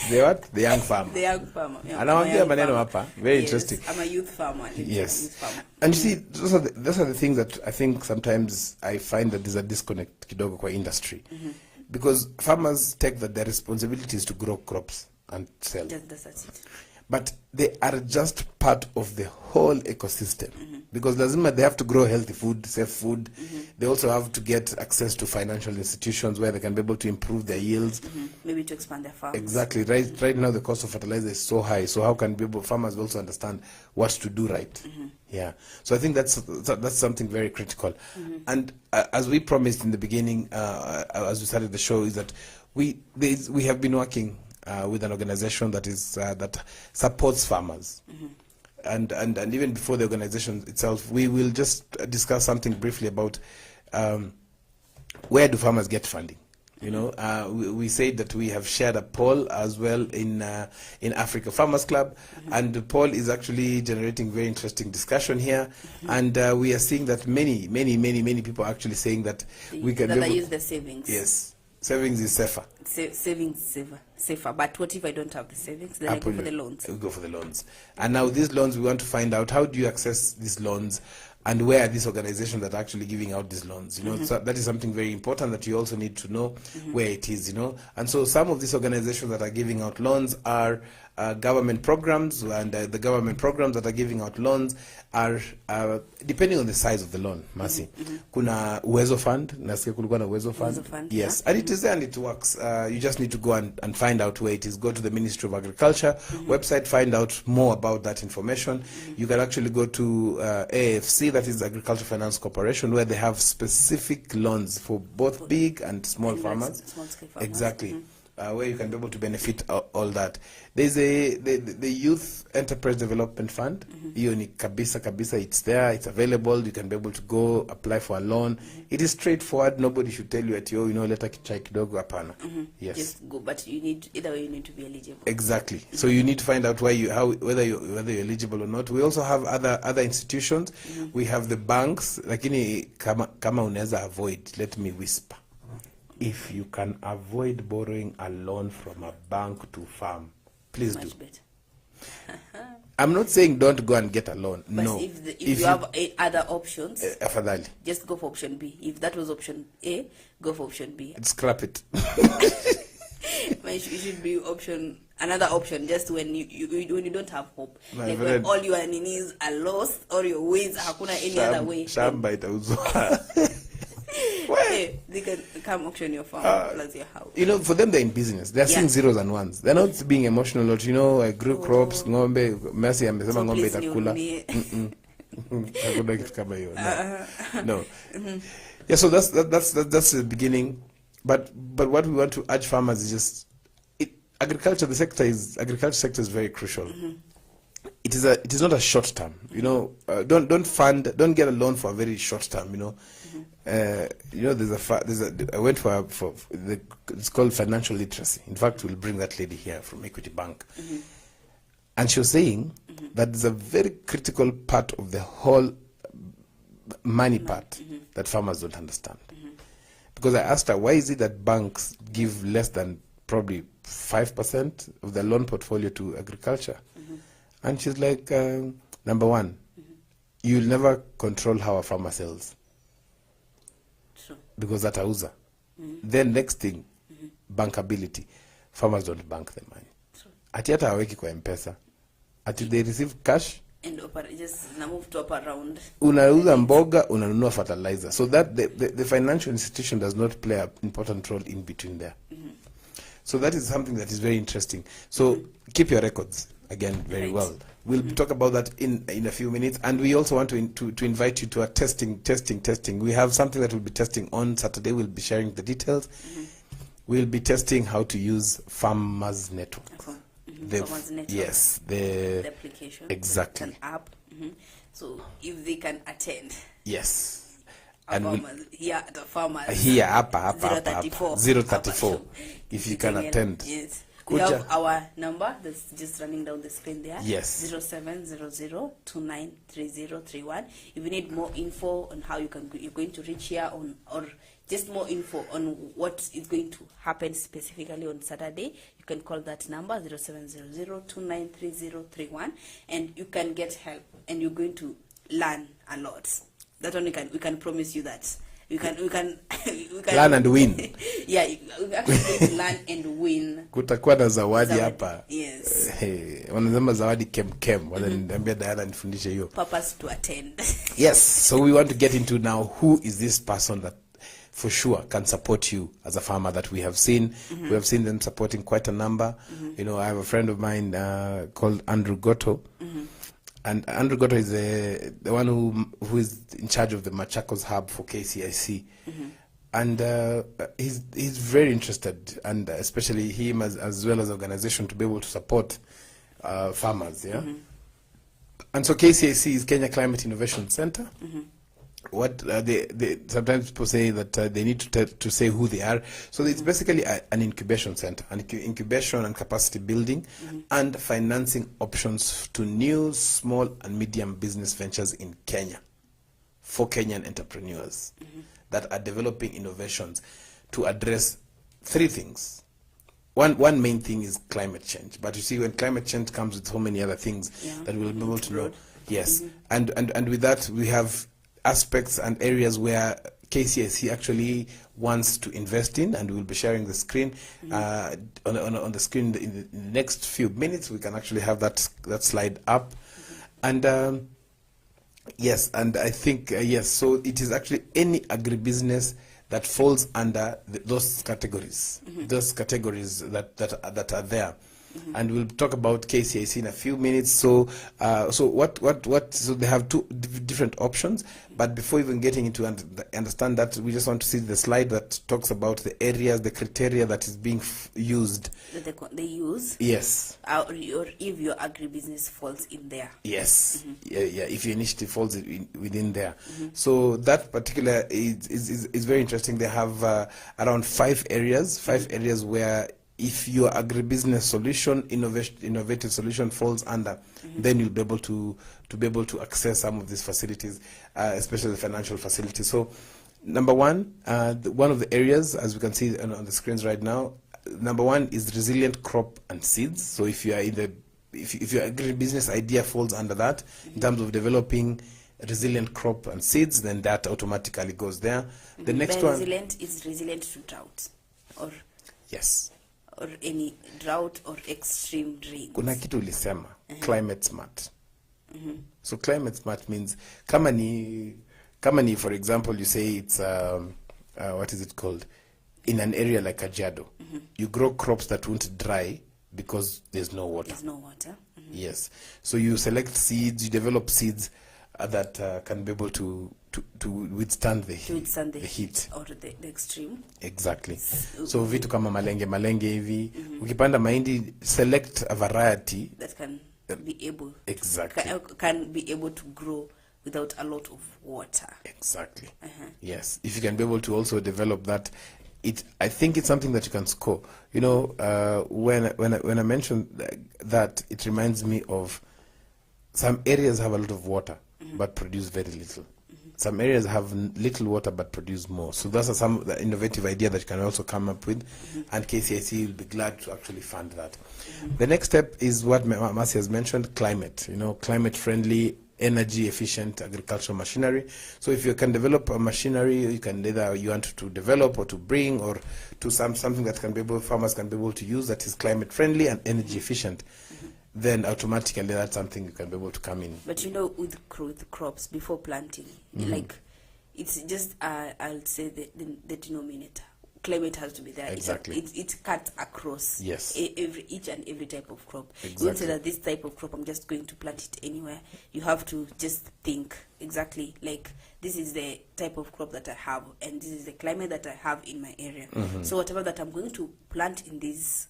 The young farmer. The young farmer. Yeah, Anawambia maneno hapa. Very Yes, interesting. I'm a youth farmer. Yes. Youth farmer. And you see, those are the things that I think sometimes I find that there's a disconnect kidogo kwa industry. Because farmers take that their responsibility is to grow crops and sell. That's it. But they are just part of the whole ecosystem. Because lazima they have to grow healthy food, safe food. They also have to get access to financial institutions where they can be able to improve their yields. Maybe to expand their farms. Exactly. Right now the cost of fertilizer is so high. So how can farmers also understand what to do right? Yeah. So I think that's something very critical. And as we promised in the beginning, as we started the show, is that we have been working with an organization that supports farmers. And even before the organization itself, we will just discuss something briefly about where do farmers get funding. You know, we said that we have shared a poll as well in Africa Farmers Club, and the poll is actually generating very interesting discussion here. And we are seeing that many people are actually saying that we can use the savings. Yes, savings is safer. Savings safer. But what if I don't have the savings? Then I go for the loans. We go for the loans. And now these loans, we want to find out how do you access these loans, and where are these organizations that are actually giving out these loans. You know, so that is something very important that you also need to know where it is. You know, and so some of these organizations that are giving out loans are government programs, and the government programs that are giving out loans are depending on the size of the loan. Mercy, kuna Uwezo Fund, nasikia kulikuwa na Uwezo Fund. Yes, and it is there and it works. You just need to go and find out where it is. Go to the Ministry of Agriculture website, find out more about that information. You can actually go to AFC, that is Agriculture Finance Corporation, where they have specific loans for both big and small farmers. Small-scale farmers. Exactly. Where you can be able to benefit all that. There's the Youth Enterprise Development Fund. Hiyo ni kabisa, it's there, it's available. You can be able to go apply for a loan. It is straightforward. Nobody should tell you leta kichai kidogo hapana. Yes. Just go, but you need you need to be eligible. Exactly. So you need to find out whether you're eligible or not. We also have other institutions. We have the banks. Lakini kama unaweza avoid, let me whisper. If you can avoid borrowing a loan from a bank to farm, please Much do. better. I'm not saying don't go and get a loan. But no. if you have other options, afadhali. Just go for option B. If that was option A, go for option B. Scrap it. It should be another option, just when you don't have hope. My like friend, when all your needs are lost, all your ways, hakuna any other way. Shamba itauzwa. Hey, they can come auction your farm plus your house. You know, for them, they're in business. They're seeing zeros and ones. They're not being emotional. Or, you know, I grew crops, ngombe, Mercy amesema So ngombe please itakula. niunie. Hakuna kitu kama hiyo. No. Yeah, so that's the beginning. But what we want to urge farmers is just agriculture sector is very crucial. It is not a short term. You know, don't get a loan for a very short term. You know. You know, I went for it's called financial literacy. In fact, we'll bring that lady here from Equity Bank, and she was saying that there's a very critical part of the whole money part that farmers don't understand. Because I asked her, why is it that banks give less than probably 5% of their loan portfolio to agriculture? And she's like, number one, you'll never control how a farmer sells. True. Because that's auza. Then next thing, bankability. Farmers don't bank the money. Ati hata haweki kwa M-Pesa. Ati they receive cash. And just move to up around. Unauza mboga, unanunua fertilizer. So that the financial institution does not play an important role in between there. So that is something that is very interesting. So keep your records again very well. We'll talk about that in a few minutes, and we also want to invite you to a testing. We have something that we'll be testing on Saturday. We'll be sharing the details. We'll be testing how to use Farmers Network. Farmers Network. Yes, the application. Exactly. It's an app. So if they can attend. Yes. And here at the farmers. Here, up. 034. If you can attend. Yes. We have our number that's just running down the screen there. Yes. 0700293031. If you need more info on how you're going to reach here or just more info on what is going to happen specifically on Saturday, you can call that number 0700293031, and you can get help, and you're going to learn a lot. That one we can promise you that. We can learn and win. Yeah, we actually going to learn and win. Kutakuwa na zawadi hapa. Yes. Wanasema zawadi kem. Wananiambia Diana nifundishe hiyo. Purpose to attend. Yes, so we want to get into now who is this person that for sure can support you as a farmer that we have seen. We have seen them supporting quite a number. You know, I have a friend of mine called Andrew Goto. And Andrew Goto is the one who is in charge of the Machakos hub for KCIC. And he's very interested, and especially him as well as organization, to be able to support farmers. Yeah. And so KCAC is Kenya Climate Innovation Center. What they sometimes people say that they need to say who they are. So it's basically an incubation center, an incubation and capacity building, and financing options to new small and medium business ventures in Kenya for Kenyan entrepreneurs that are developing innovations to address three things. One main thing is climate change, but you see, when climate change comes with so many other things that we'll be able to know. Yes, and with that we have aspects and areas where KCIC actually wants to invest in, and we'll be sharing the screen on the screen in the next few minutes. We can actually have that slide up, and yes, and I think yes. So it is actually any agribusiness that falls under those categories, that are there. And we'll talk about KCIC in a few minutes. So, so they have two different options. But before even getting into understand that, we just want to see the slide that talks about the areas, the criteria that is being used. They use. Yes. Or if your agribusiness falls in there. Yes. Yeah. If your initiative falls within there. So that particular is very interesting. They have around 5 areas where, if your agribusiness solution, innovative solution falls under, then you'll be able to access some of these facilities, especially the financial facilities. So, number one, one of the areas, as we can see on the screens right now, number one is resilient crop and seeds. So if you are in the if your agribusiness idea falls under that, in terms of developing resilient crop and seeds, then that automatically goes there. The next By one, resilient is resilient to drought, or yes, or any drought or extreme rain. kuna kitu ulisema climate smart. So climate smart means kama ni for example you say it's what is it called, in an area like Kajiado, you grow crops that won't dry because there's no water. There's no water. Yes. So you select seeds, you develop seeds that can be able to withstand the heat or the extreme. Exactly. So vitu kama malenge hivi, ukipanda mahindi, select a variety that can be able exactly can be able to grow without a lot of water. Exactly. Yes. If you can be able to also develop that, I think it's something that you can score. You know, when I mentioned that, it reminds me of some areas have a lot of water but produce very little. Some areas have little water but produce more. So that's the innovative idea that you can also come up with, and KCIC will be glad to actually fund that. The next step is what Mercy has mentioned, climate. You know, climate-friendly, energy-efficient agricultural machinery. So if you can develop a machinery, you can either you want to develop or to bring or to something that farmers can be able to use that is climate-friendly and energy-efficient, then automatically that's something you can be able to come in. But you know, with crops before planting, like it's just I'll say the denominator. Climate has to be there. Exactly. It cuts across. Yes. Each and every type of crop. Exactly. You won't say that this type of crop I'm just going to plant it anywhere. You have to just think exactly like this is the type of crop that I have and this is the climate that I have in my area. So whatever that I'm going to plant in this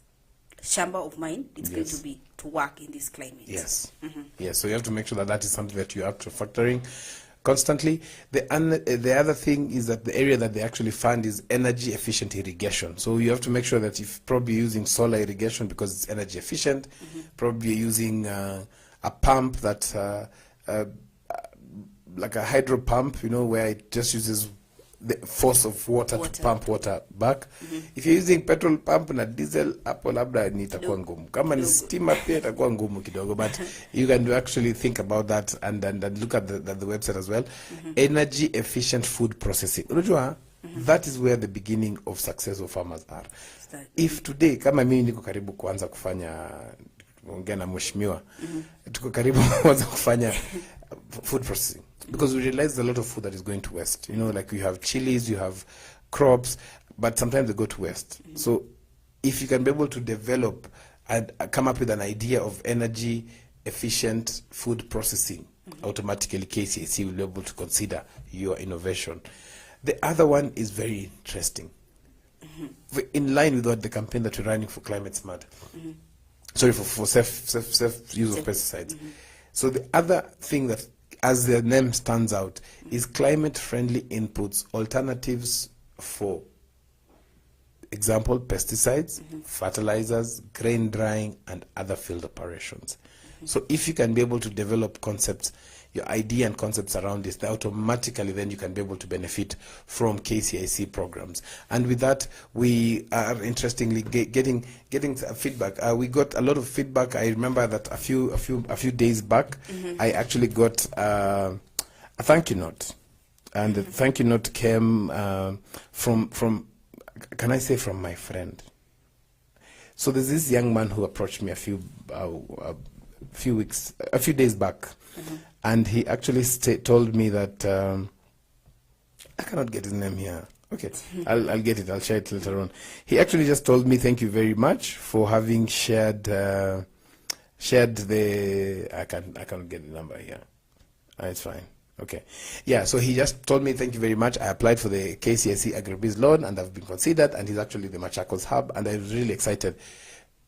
shamba of mine, it's going to be to work in this climate. Yes. Yes. So you have to make sure that is something that you have to factoring constantly. The other thing is that the area that they actually fund is energy efficient irrigation. So you have to make sure that if probably using solar irrigation because it's energy efficient, probably using a pump that like a hydro pump, you know, where it just uses the force of water to pump water back. If you're using petrol pump na diesel, hapo labda ni itakuwa ngumu. Kama ni steamer pia itakuwa ngumu kidogo, but you can actually think about that and look at the website as well. Energy efficient food processing. Unajua, that is where the beginning of success of farmers are. If today, kama mimi niko karibu kuanza kufanya ongea na mheshimiwa, tuko karibu kuanza kufanya food processing. Because we realize a lot of food that is going to waste. You know, like you have chilies, you have crops, but sometimes they go to waste. So if you can be able to develop and come up with an idea of energy efficient food processing, automatically KCAC will be able to consider your innovation. The other one is very interesting. In line with what the campaign that we're running for Climate Smart. Sorry, for safe use of pesticides. So the other thing that, as the name stands out, is climate-friendly inputs, alternatives for example, pesticides, fertilizers, grain drying, and other field operations. So if you can be able to develop concepts, your idea and concepts around this, automatically then you can be able to benefit from KCIC programs. And with that, we are interestingly getting feedback. We got a lot of feedback. I remember that a few days back, I actually got a thank you note, and the thank you note came from can I say from my friend. So there's this young man who approached me a few days back, and he actually told me that I cannot get his name here. Okay, I'll get it. I'll share it later on. He actually just told me thank you very much for having shared the. I can't get the number here. It's fine. Okay. Yeah, so he just told me, thank you very much. I applied for the KCIC AgriBusiness Loan and I've been considered, and he's actually the Machakos hub, and I was really excited.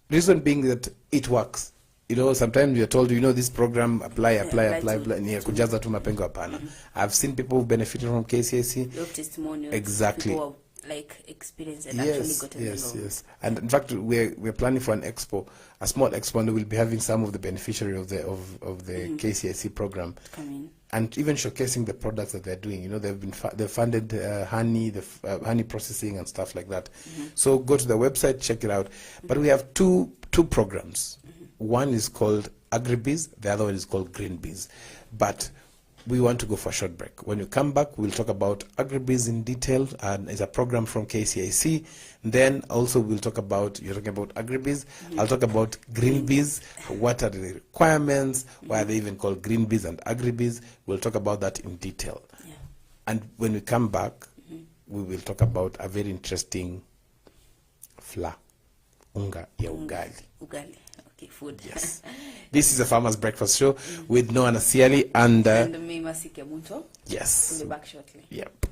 Reason being that it works. You know, sometimes you're told, you know, this program, apply, kujaza tu mapengo hapana. I've seen people who benefited from KCIC. You have testimonials. Exactly. People like experience and actually gotten the loan. Yes. And in fact, we're planning for an expo, a small expo, and we'll be having some of the beneficiaries of the KCIC program. Come in. And even showcasing the products that they're doing. You know, they've funded honey, honey processing and stuff like that. So go to the website, check it out. But we have two programs. one is called AgriBiz, the other one is called GreenBiz. But we want to go for a short break. When we come back, we'll talk about AgriBiz in detail, and it's a program from KCIC. Then also we'll talk about, you're talking about AgriBiz, I'll talk about GreenBiz, what are the requirements, why are they even called GreenBiz and AgriBiz. We'll talk about that in detail. Yeah. And when we come back, we will talk about a very interesting flour, unga ya ugali. Ugali. Okay, food. Yes. This is a Farmers Breakfast Show with Noah Nasiali and me, Masike Munto. yes. We'll be back shortly. Yep.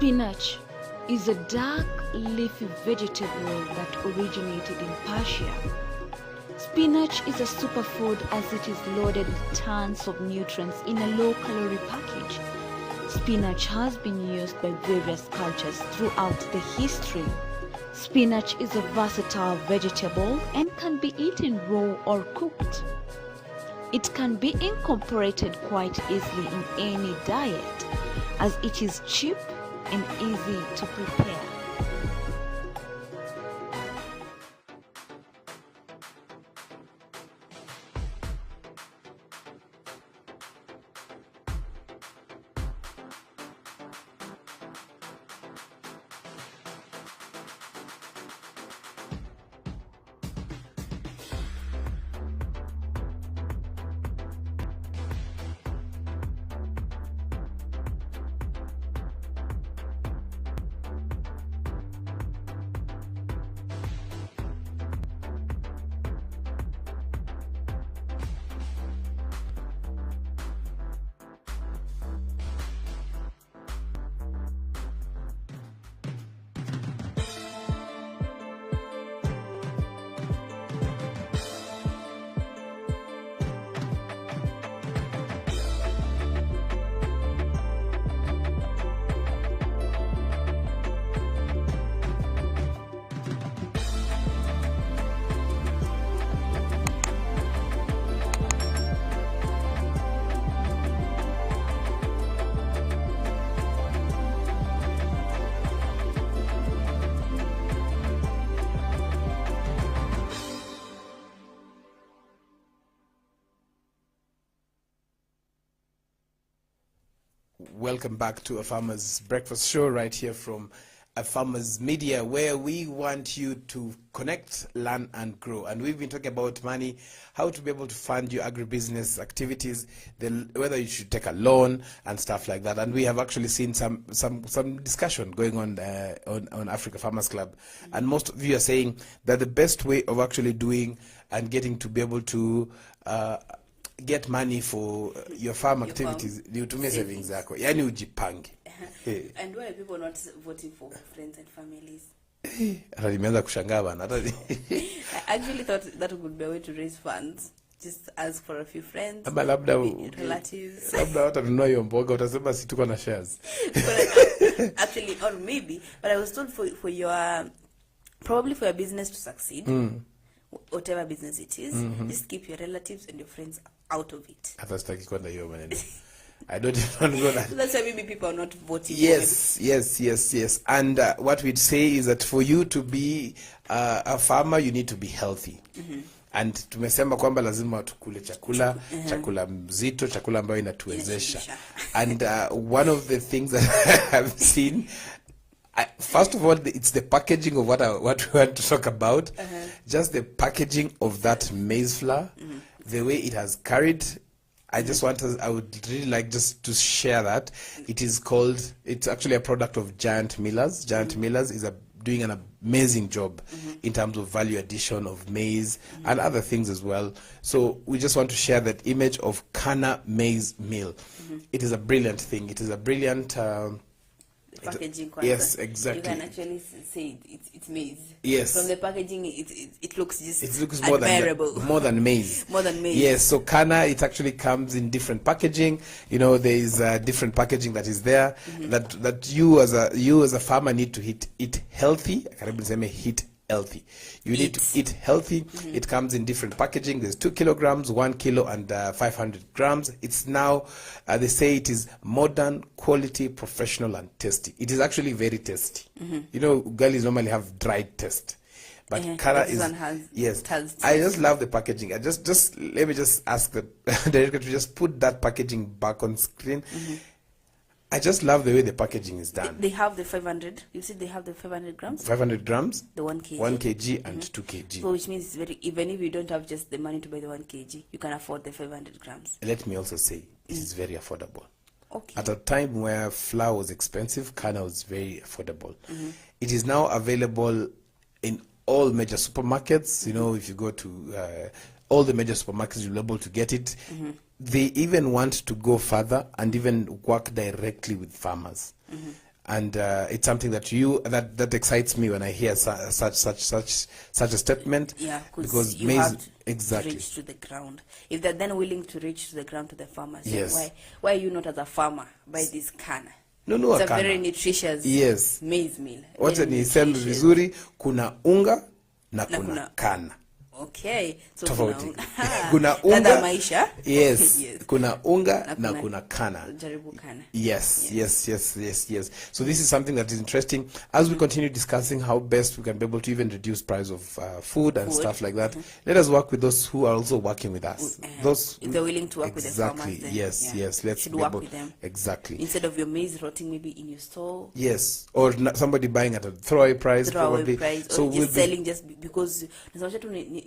Spinach is a dark leafy vegetable that originated in Persia. Spinach is a superfood as it is loaded with tons of nutrients in a low-calorie package. Spinach has been used by various cultures throughout the history. Spinach is a versatile vegetable and can be eaten raw or cooked. It can be incorporated quite easily in any diet as it is cheap and easy to prepare. welcome back to AFarmers Breakfast Show right here from AFarmers Media, where we want you to connect, learn, and grow. And we've been talking about money, how to be able to fund your agribusiness activities, whether you should take a loan and stuff like that. And we have actually seen some discussion going on Africa Farmers Club. And most of you are saying that the best way of actually doing and getting to be able to get money for your farm activities, you to savings zako, yani ujipange. And why are people not voting for friends and families? Hata nimeanza kushangaa bana. I actually thought that would be a way to raise funds. Just ask for a few friends, ama labda relatives. Labda watanunua hiyo mboga, utasema si tuko na shares. Actually, or maybe, but I was told for your, probably for your business to succeed, whatever business it is, just keep your relatives and your friends out of it. Hata sitaki kwenda hiyo maneno. I don't even go that. So that's why maybe people are not voting. Yes. And what we'd say is that for you to be a farmer, you need to be healthy. And tumesema kwamba lazima tukule chakula mzito, chakula ambayo inatuwezesha. And one of the things that I've seen, first of all, it's the packaging of what we want to talk about. Just the packaging of that maize flour, the way it has carried. I would really like just to share that. It's actually a product of Giant Millers. Giant Millers is doing an amazing job in terms of value addition of maize and other things as well. So we just want to share that image of Kana maize meal. It is a brilliant thing. It is a brilliant packaging. Yes, exactly. You can actually say it's maize. Yes. From the packaging, it looks just more admirable. More than maize. More than maize. Yes. So Kana, it actually comes in different packaging. You know, there is different packaging that is there that you as a farmer need to eat healthy. I can't even say eat healthy. You need to eat healthy. It comes in different packaging. There's 2 kilograms, 1 kilo, and 500 grams. It's now, they say it is modern, quality, professional, and tasty. It is actually very tasty. You know, Ugalis normally have dried taste. But Kara is, yes. I just love the packaging. Let me just ask the director to just put that packaging back on screen. I just love the way the packaging is done. They have the 500. You see, they have the 500 grams. 500 grams. The 1 kg. 1 kg and 2 kg. So which means even if you don't have just the money to buy the 1 kg, you can afford the 500 grams. Let me also say, it is very affordable. Okay. At a time where flour was expensive, Kana was very affordable. It is now available in all major supermarkets. You know, if you go to all the major supermarkets, you'll be able to get it. They even want to go further and even work directly with farmers. And it's something that excites me when I hear such a statement. Yeah, because you maize, have to exactly reach to the ground. If they're then willing to reach to the ground to the farmers, yes. Why are you not as a farmer buy this Kana? No, it's a very nutritious maize meal. Wacha niseme vizuri, kuna unga na kuna Kana. Okay, so tofauti. Kuna unga maisha. Yes. Kuna unga na kuna Kana. Jaribu Kana. Yes. So this is something that is interesting as we continue discussing how best we can be able to even reduce price of food and stuff like that. Let us work with those who are also working with us. Those if they're willing to work with the farmers, then, yes. Let's work with them. Exactly. Instead of your maize rotting maybe in your store. Yes, or somebody buying at a throwaway price. So we'll just selling just because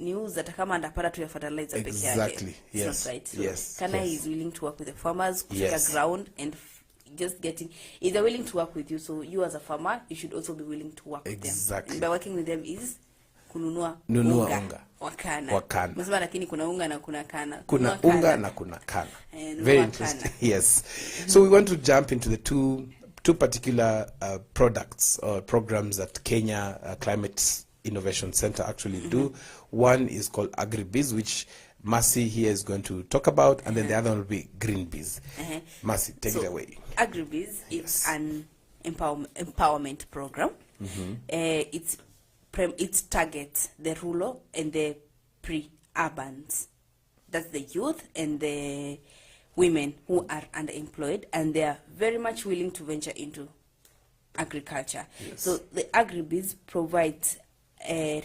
news that kama andapata tu ya fertilizer peke yake. Exactly. Yes. It's not right. So yes. Kana is willing to work with the farmers, take a ground and just getting. If they're willing to work with you, so you as a farmer, you should also be willing to work with them. Exactly. And by working with them is kununua unga. Wakana. Msema lakini kuna unga na kuna Kana. Kuna unga na kuna Kana. Very interesting. Yes. So we want to jump into the two particular products or programs that Kenya Climate Innovation Center actually do. One is called AgriBiz, which Mercy here is going to talk about, and then the other one will be GreenBiz. Mercy, take it away. AgriBiz is an empowerment program. It targets the rural and the pre-urbans. That's the youth and the women who are underemployed, and they are very much willing to venture into agriculture. Yes. So the AgriBiz provides a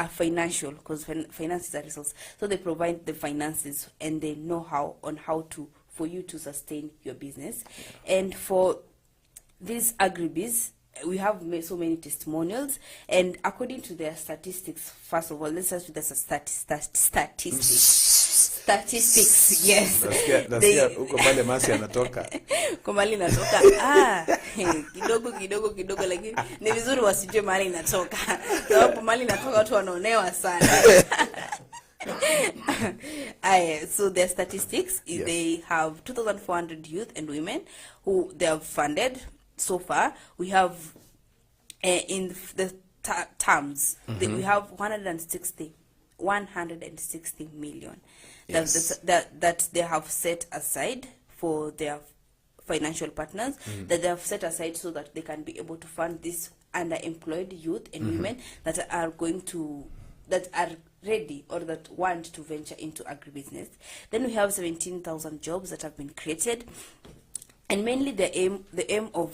financial, because finance is a resource. So they provide the finances and the know-how on how to for you to sustain your business. And for this AgriBiz, we have so many testimonials, and according to their statistics, first of all, let's start with the statistics. Yes. Nasikia uko pale masi anatoka. Kwa mali natoka. Kidogo lakini ni vizuri wasijue mali natoka. Sababu mali natoka watu wanaonewa sana. So their statistics is they have 2,400 youth and women who they have funded so far. We have in the terms we have 160 million that they have set aside for their financial partners, that they have set aside so that they can be able to fund these underemployed youth and women that are ready or that want to venture into agribusiness. Then we have 17,000 jobs that have been created, and mainly the aim of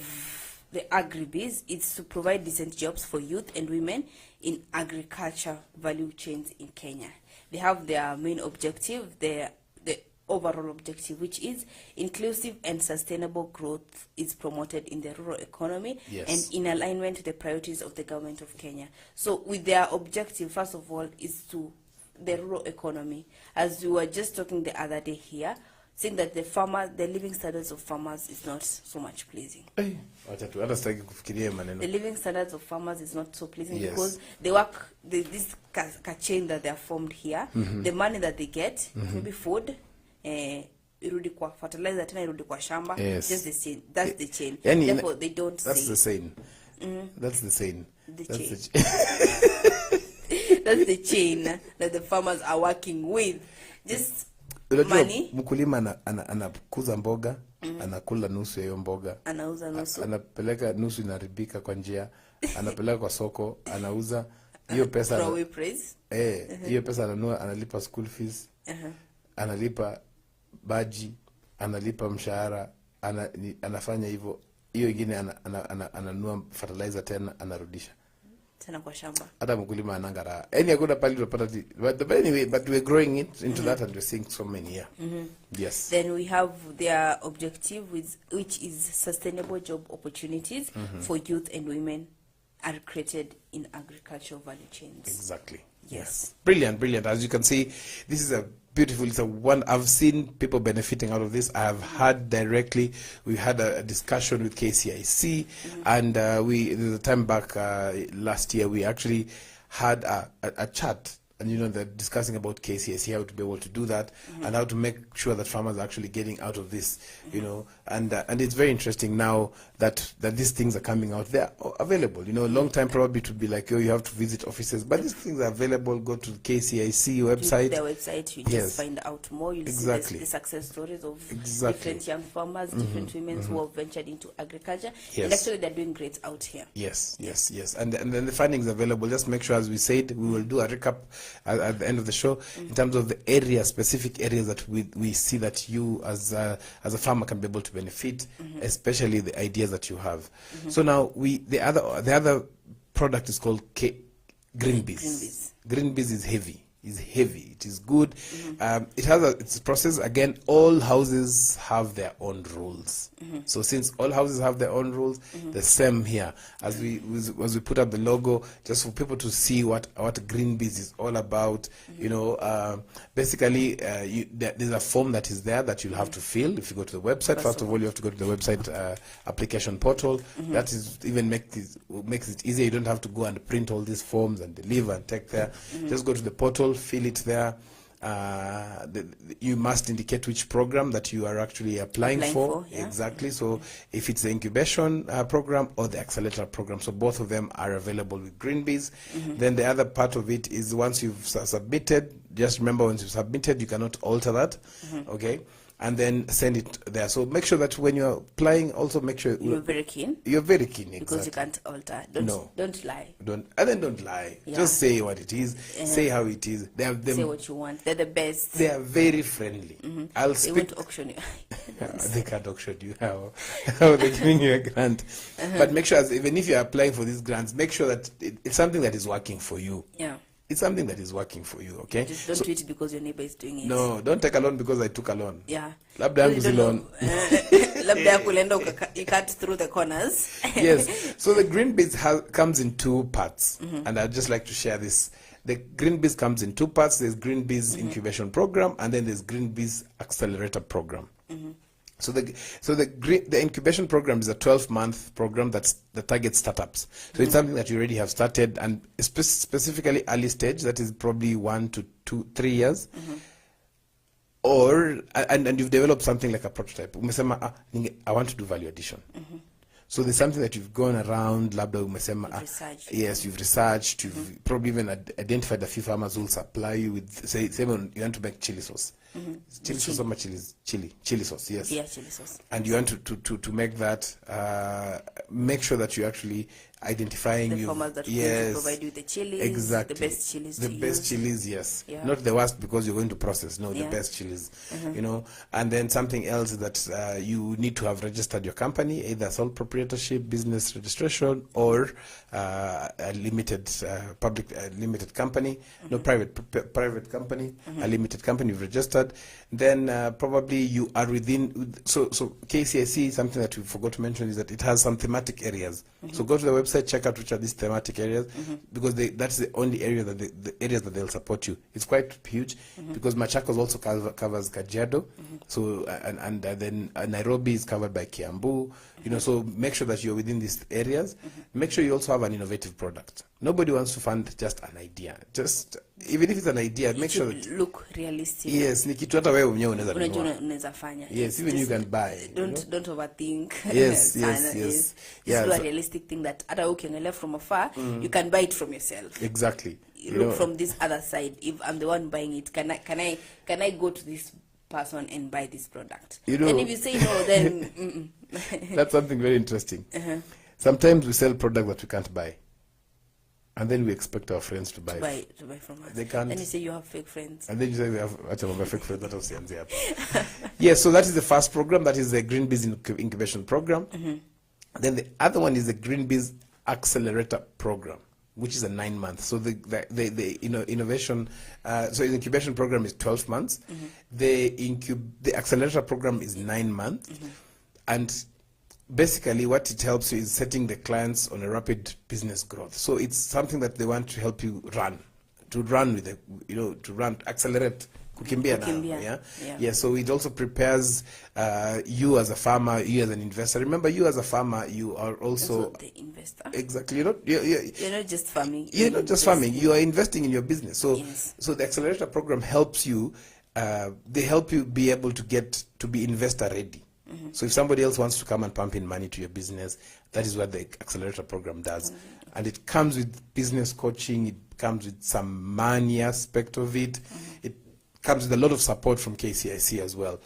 the AgriBiz is to provide decent jobs for youth and women in agriculture value chains in Kenya. They have their main objective, the overall objective, which is inclusive and sustainable growth is promoted in the rural economy and in alignment to the priorities of the government of Kenya. So with their objective, first of all, is to the rural economy. As we were just talking the other day here, saying that the living standards of farmers is not so much pleasing. The living standards of farmers is not so pleasing because they work, this chain that they are formed here, the money that they get, maybe food, irudi kwa fertilizer, tena irudi kwa shamba, just the chain. That's the chain. Therefore, they don't That's the saying. That's the saying. That's the chain that the farmers are working with. Just money. Mkulima anakuza mboga, anakula nusu ya hiyo mboga, anauza nusu, anapeleka nusu inaribika kwa njia, anapeleka kwa soko, anauza hiyo pesa, hiyo pesa ananua, analipa school fees, analipa baji, analipa mshahara, anafanya hivyo. Hiyo ingine ananua fertilizer tena anarudisha tena kwa shamba. Hata mkulima anangara. Hakuna pali tunapata. But anyway, but we're growing it into that, and we're seeing so many here. Yes. Then we have their objective, which is sustainable job opportunities for youth and women are created in agricultural value chains. Exactly. Yes. Brilliant. As you can see, this is a beautiful. It's a one. I've seen people benefiting out of this. I have heard directly. We had a discussion with KCIC, and the time back last year, we actually had a chat. And they're discussing about KCAC, how to be able to do that, and how to make sure that farmers are actually getting out of this, and it's very interesting now that these things are coming out. They're available. A long time probably to be like, you have to visit offices, but these things are available. Go to the KCIC website. Their website, you just find out more. You'll see the success stories of different young farmers, different women who have ventured into agriculture, and actually they're doing great out here. Yes. And then the findings are available. Just make sure, as we said, we will do a recap at the end of the show in terms of the specific areas that we see that you as a farmer can be able to benefit, especially the ideas that you have. So now the other product is called GreenBiz. GreenBiz is heavy. It is good. It has its process. Again, all houses have their own rules. So since all houses have their own rules, the same here. As we put up the logo, just for people to see what GreenBiz is all about. Basically, there's a form that is there that you'll have to fill if you go to the website. First of all, you have to go to the website application portal. That is even makes it easier. You don't have to go and print all these forms and deliver and take there. Just go to the portal, fill it there. You must indicate which program that you are actually applying for. Exactly. So if it's the incubation program or the accelerator program, so both of them are available with GreenBiz. Then the other part of it is once you've submitted, just remember, once you've submitted, you cannot alter that. Okay. And then send it there. So make sure that when you're applying, also make sure you're very keen. You're very keen, exactly. Because you can't alter. Don't lie. Don't lie. Just say what it is. Say how it is. Say what you want. They're the best. They are very friendly. They won't auction you. They can't auction you. How they're giving you a grant. But make sure, even if you're applying for these grants, make sure that it's something that is working for you. Yeah. it's something that is working for you, okay? Just don't do it because your neighbor is doing it. No, don't take a loan because I took a loan. Yeah. Labda yangu si loan. Labda yako ulienda you cut through the corners. Yes. So the green biz comes in two parts, and I'd just like to share this. The green biz comes in two parts. There's green biz incubation program, and then there's green biz accelerator program. So the incubation program is a 12-month program that targets startups. So it's something that you already have started, and specifically early stage, that is probably 1 to 3 years. Or and you've developed something like a prototype. Umesema I want to do value addition. So there's something that you've gone around, labda umesema, yes, you've researched, you've probably even identified a few farmers who will supply you with, say you want to make chili sauce. Chili sauce or chili sauce, yes. Yeah, chili sauce. And you want to make that, make sure that you actually identifying the farmers that will provide you the chilies, exactly, the best chilies, chilies, yes, not the worst because you're going to process, no, the best chilies, you know. And then something else is that you need to have registered your company, either sole proprietorship, business registration, or a limited limited company, no, private company, a limited company you've registered. Then probably you are within, so KCIC, something that we forgot to mention is that it has some thematic areas. So go to the website, check out which are these thematic areas, because that's the only area that the areas that they'll support you. It's quite huge, because Machakos also covers Kajiado, so and then Nairobi is covered by Kiambu, you know. So make sure that you're within these areas. Make sure you also have an innovative product. Nobody wants to fund just an idea. Just even if it's an idea, make sure that look realistic. Yes, ni kitu hata wewe mwenyewe unaweza fanya. Yes, even you can buy. Don't overthink. Yes. Just do a realistic thing that hata ukiangalia from afar, you can buy it from yourself. Exactly. Look from this other side. If I'm the one buying it, can I go to this person and buy this product? And if you say no, then that's something very interesting. Sometimes we sell products that we can't buy, and then we expect our friends to buy from us. They can't. Then you say you have fake friends. And then you say we have fake friends. That was the Yes, so that is the first program. That is the Green Biz Incubation Program. Then the other one is the Green Biz Accelerator Program, which is a 9-month. So the innovation, so the incubation program is 12 months. The accelerator program is 9 months, and basically what it helps you is setting the clients on a rapid business growth. So it's something that they want to help you accelerate. Kukimbia. Yeah. So it also prepares you as a farmer, you as an investor. Remember, you as a farmer, you are also the investor. Exactly. You're not just farming. You're not just farming. You are investing in your business. So so the accelerator program helps you. They help you be able to get to be investor ready. So if somebody else wants to come and pump in money to your business, that is what the accelerator program does. And it comes with business coaching. It comes with some money aspect of it. It comes with a lot of support from KCIC as well.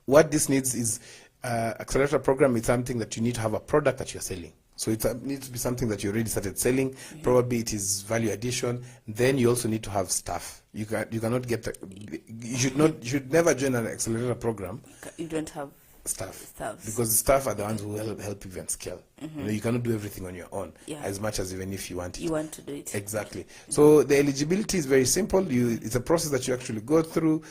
What this needs is accelerator program is something that you need to have a product that you're selling. So it needs to be something that you already started selling. Probably it is value addition. Then you also need to have staff. You cannot get you should never join an accelerator program. You don't have staff, because staff are the ones who help you and scale. You cannot do everything on your own, as much as even if you want it. You want to do it. Exactly. So the eligibility is very simple. It's a process that you actually go through.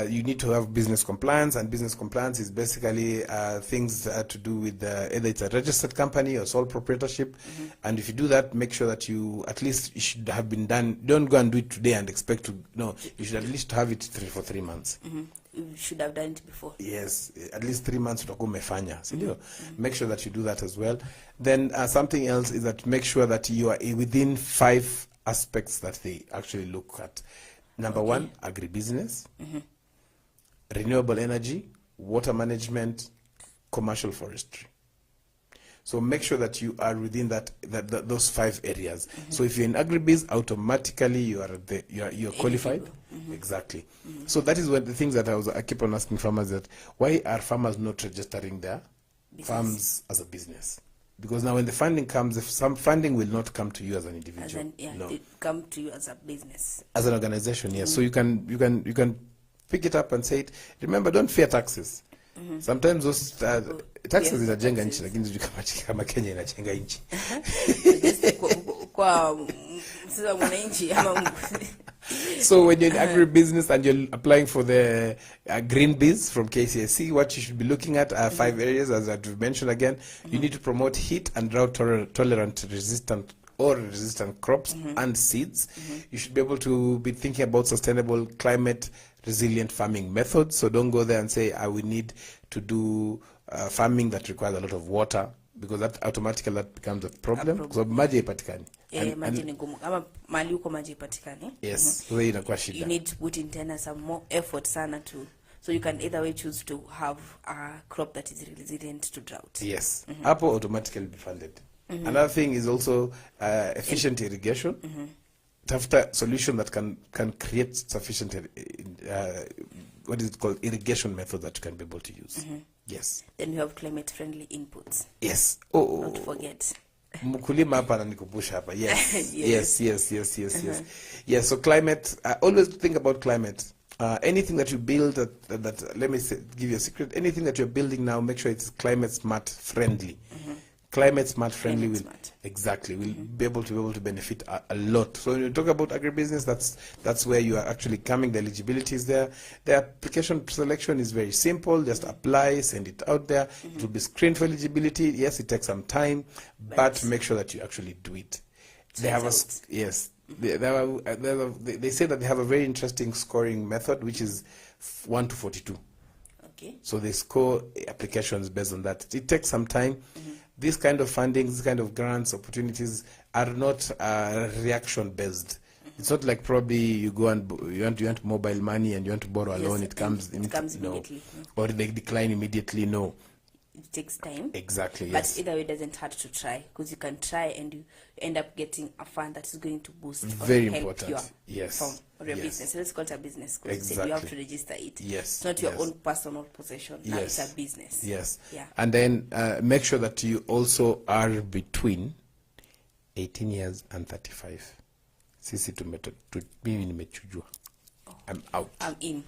You need to have business compliance, and business compliance is basically things to do with either it's a registered company or sole proprietorship. And if you do that, make sure that you at least it should have been done. Don't go and do it today and expect to. No, you should at least have it for 3 months. You should have done it before. Yes, at least 3 months utakuwa umefanya. Make sure that you do that as well. Then something else is that make sure that you are within 5 aspects that they actually look at. Number 1, agribusiness, renewable energy, water management, commercial forestry. So make sure that you are within those 5 areas. So if you're in agribusiness, automatically you're qualified. Exactly. So that is one of the things that I keep on asking farmers, that why are farmers not registering their farms as a business? Because now when the funding comes, some funding will not come to you as an individual. It come to you as a business, as an organization. Yes. So you can pick it up and say it. Remember, don't fear taxes. Sometimes those taxes zinajenga nchi, lakini kama Kenya inajenga nchi. Kwa Sasa mwananchi ama So when you're in agribusiness and you're applying for the green biz from KCIC, what you should be looking at are 5 areas, as I've mentioned again. You need to promote heat and drought tolerant resistant crops and seeds. You should be able to be thinking about sustainable climate resilient farming methods. So don't go there and say, we need to do farming that requires a lot of water, because that automatically that becomes a problem. So maji haipatikani. Maji ni ngumu. Kama mali uko maji haipatikani. Yes. So inakuwa shida. You need to put in tena some more effort sana to, so you can either way choose to have a crop that is resilient to drought. Yes. Hapo automatically be funded. Another thing is also efficient irrigation. Tafuta solution that can create sufficient what is it called, irrigation method that you can be able to use. Yes. Then we have climate friendly inputs. Yes. Not forget. Mkulima hapa ananikumbusha hapa. Yes. Yes, so climate, always think about climate. Anything that you build that let me give you a secret, anything that you're building now, make sure it's climate smart friendly. Climate smart friendly will be able to benefit a lot. So when you talk about agribusiness, that's where you are actually coming. The eligibility is there. The application selection is very simple. Just apply, send it out there. It will be screened for eligibility. Yes, it takes some time, but make sure that you actually do it. They have they say that they have a very interesting scoring method, which is 1 to 42. Okay. So they score applications based on that. It takes some time. This kind of funding, this kind of grants, opportunities are not reaction based. It's not like probably you go and you want mobile money and you want to borrow a loan. It comes immediately. Or they decline immediately. No. It takes time. Exactly. But either way, it doesn't hurt to try, because you can try and you end up getting a fund that is going to boost very or help important. Your farm or your business. So let's call it a business, because you have to register it. Yes. It's not your own personal possession. Now it's a business. Yes. Yeah. And then make sure that you also are between 18 years and 35. Sisi mimi nimechujua. I'm out. I'm in.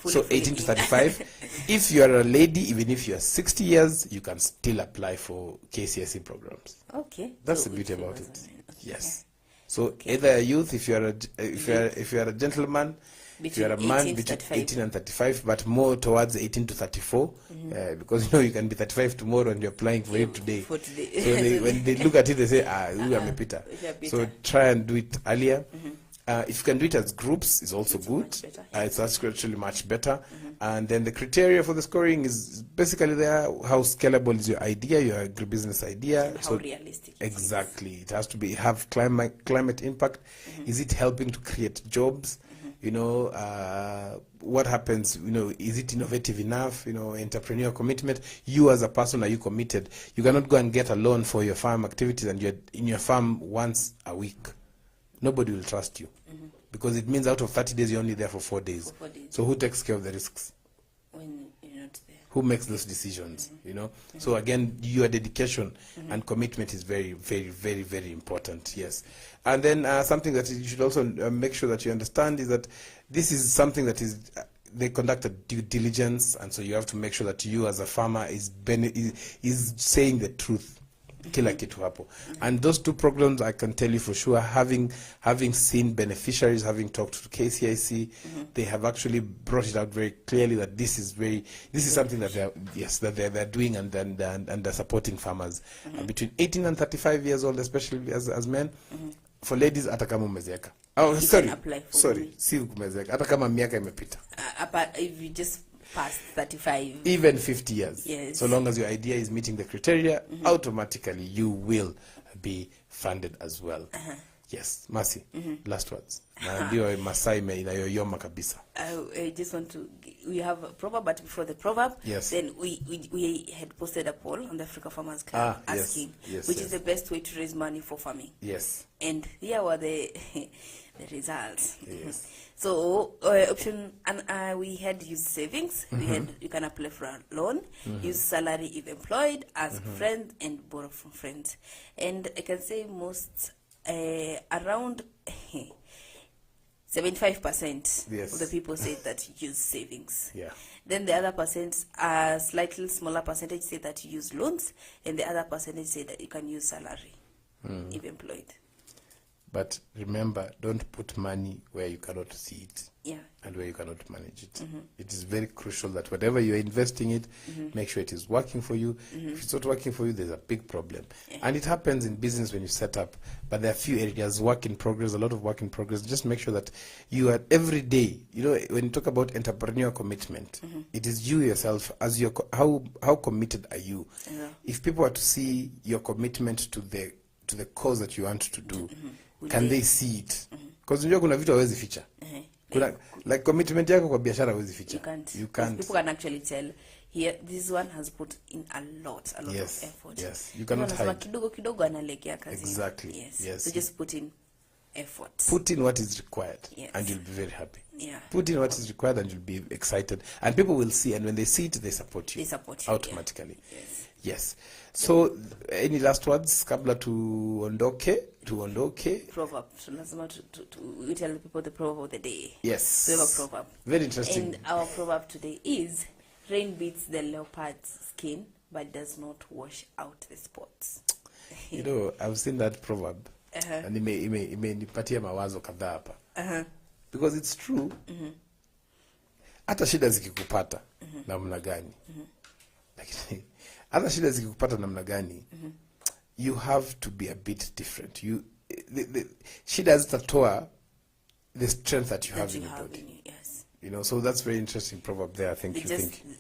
So 18 to 35. If you are a lady, even if you are 60 years, you can still apply for KCIC programs. Okay. That's the beauty about it. Yes. So either a youth, if you are a gentleman, if you are a man, between 18 and 35, but more towards 18 to 34, because you can be 35 tomorrow and you're applying for it today. So when they look at it, they say, you are Mepita. So try and do it earlier. If you can do it as groups, it's also good. It's actually much better. And then the criteria for the scoring is basically there. How scalable is your idea, your agribusiness idea? And how realistic. Exactly. It has to have climate impact. Is it helping to create jobs? What happens? Is it innovative enough? Entrepreneurial commitment. You as a person, are you committed? You cannot go and get a loan for your farm activities and you're in your farm once a week. Nobody will trust you, because it means out of 30 days you're only there for 4 days. So who takes care of the risks? When you're not there. Who makes those decisions? So again, your dedication and commitment is very, very, very, very important. Yes. And then something that you should also make sure that you understand is that this is something that is they conduct a due diligence, and so you have to make sure that you as a farmer is saying the truth. Kila kitu hapo. And those 2 programs, I can tell you for sure, having seen beneficiaries, having talked to KCIC, they have actually brought it out very clearly that this is something that they're doing, and they're supporting farmers between 18 and 35 years old, especially as men. For ladies, hata kama umezeeka. Sorry, si umezeeka, hata kama miaka imepita. If you just past 35, even 50 years, yes. So long as your idea is meeting the criteria, automatically you will be funded as well. Yes, Mercy, last words. Ndio Masai inayoyoma kabisa. I just want to, we have a proverb, but before the proverb, then we had posted a poll on the Africa Farmers Club asking which is the best way to raise money for farming. Yes. And here were the results. Yes. So option, and we had use savings. You can apply for a loan, use salary if employed, ask friends, and borrow from friends. And I can say most around 75% of the people say that you use savings. Yeah. Then the other percent, a slightly smaller percentage, say that you use loans, and the other percentage say that you can use salary if employed. But remember, don't put money where you cannot see it. Yeah. And where you cannot manage it. It is very crucial that whatever you're investing it, make sure it is working for you. If it's not working for you, there's a big problem. Yeah. And it happens in business when you set up, but there are a few areas, work in progress, a lot of work in progress. Just make sure that you are every day, you know, when you talk about entrepreneurial commitment, it is you yourself, as your how committed are you? Yeah. If people are to see your commitment to the cause that you want to do, can they see it? Because unajua kuna vitu hawezi ficha. Kuna, like commitment yako kwa biashara hawezi ficha. You can't. People can actually tell here this one has put in a lot of effort. Yes, you cannot hide. Kidogo analekea kazi. Exactly. Yes. So just put in effort. Put in what is required, and you'll be very happy. Yeah. Put in what is required, and you'll be excited, and people will see. And when they see it, they support you. They support you automatically. Yeah. Yes. So, any last words, kabla tuondoke? Proverb. So lazima we tell the people the proverb of the day. Yes. We have a proverb. Very interesting. And our proverb today is: rain beats the leopard's skin, but does not wash out the spots. You know, I've seen that proverb, and imenipatia mawazo kadhaa hapa. Because it's true. Hata shida zikikupata namna gani? Lakini hata shida zikikupata namna gani? You have to be a bit different. The shida zitatoa the strength that you have in your body. Yes. You know, so that's very interesting proverb there. I think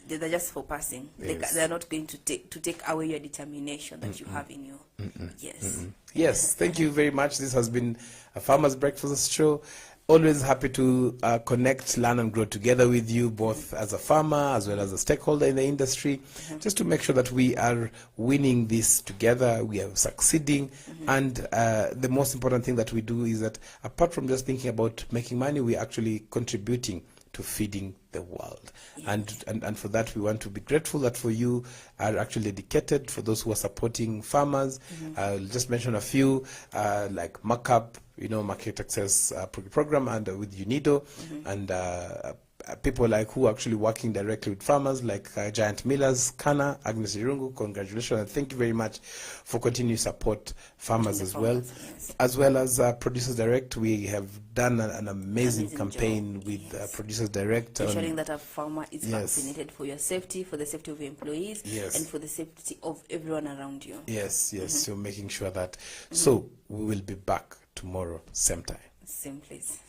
they're just for passing. Yes. They're not going to take away your determination that you have in you. Yes. Yes. Thank you very much. This has been a Farmers Breakfast Show. Always happy to connect, learn, and grow together with you, both as a farmer as well as a stakeholder in the industry, just to make sure that we are winning this together, we are succeeding. And the most important thing that we do is that apart from just thinking about making money, we're actually contributing to feeding the world. And for that, we want to be grateful that for you are actually dedicated, for those who are supporting farmers. I'll just mention a few, like Markup, you know, Market Access Program, and with UNIDO, and people like who are actually working directly with farmers, like Giant Millers, Kana, Agnes Irungu. Congratulations, and thank you very much for continuing support farmers as well. As well as Producers Direct. We have done an amazing campaign with Producers Direct, ensuring that a farmer is vaccinated for your safety, for the safety of your employees, and for the safety of everyone around you. Yes. So making sure that. So we will be back tomorrow, same time, same place.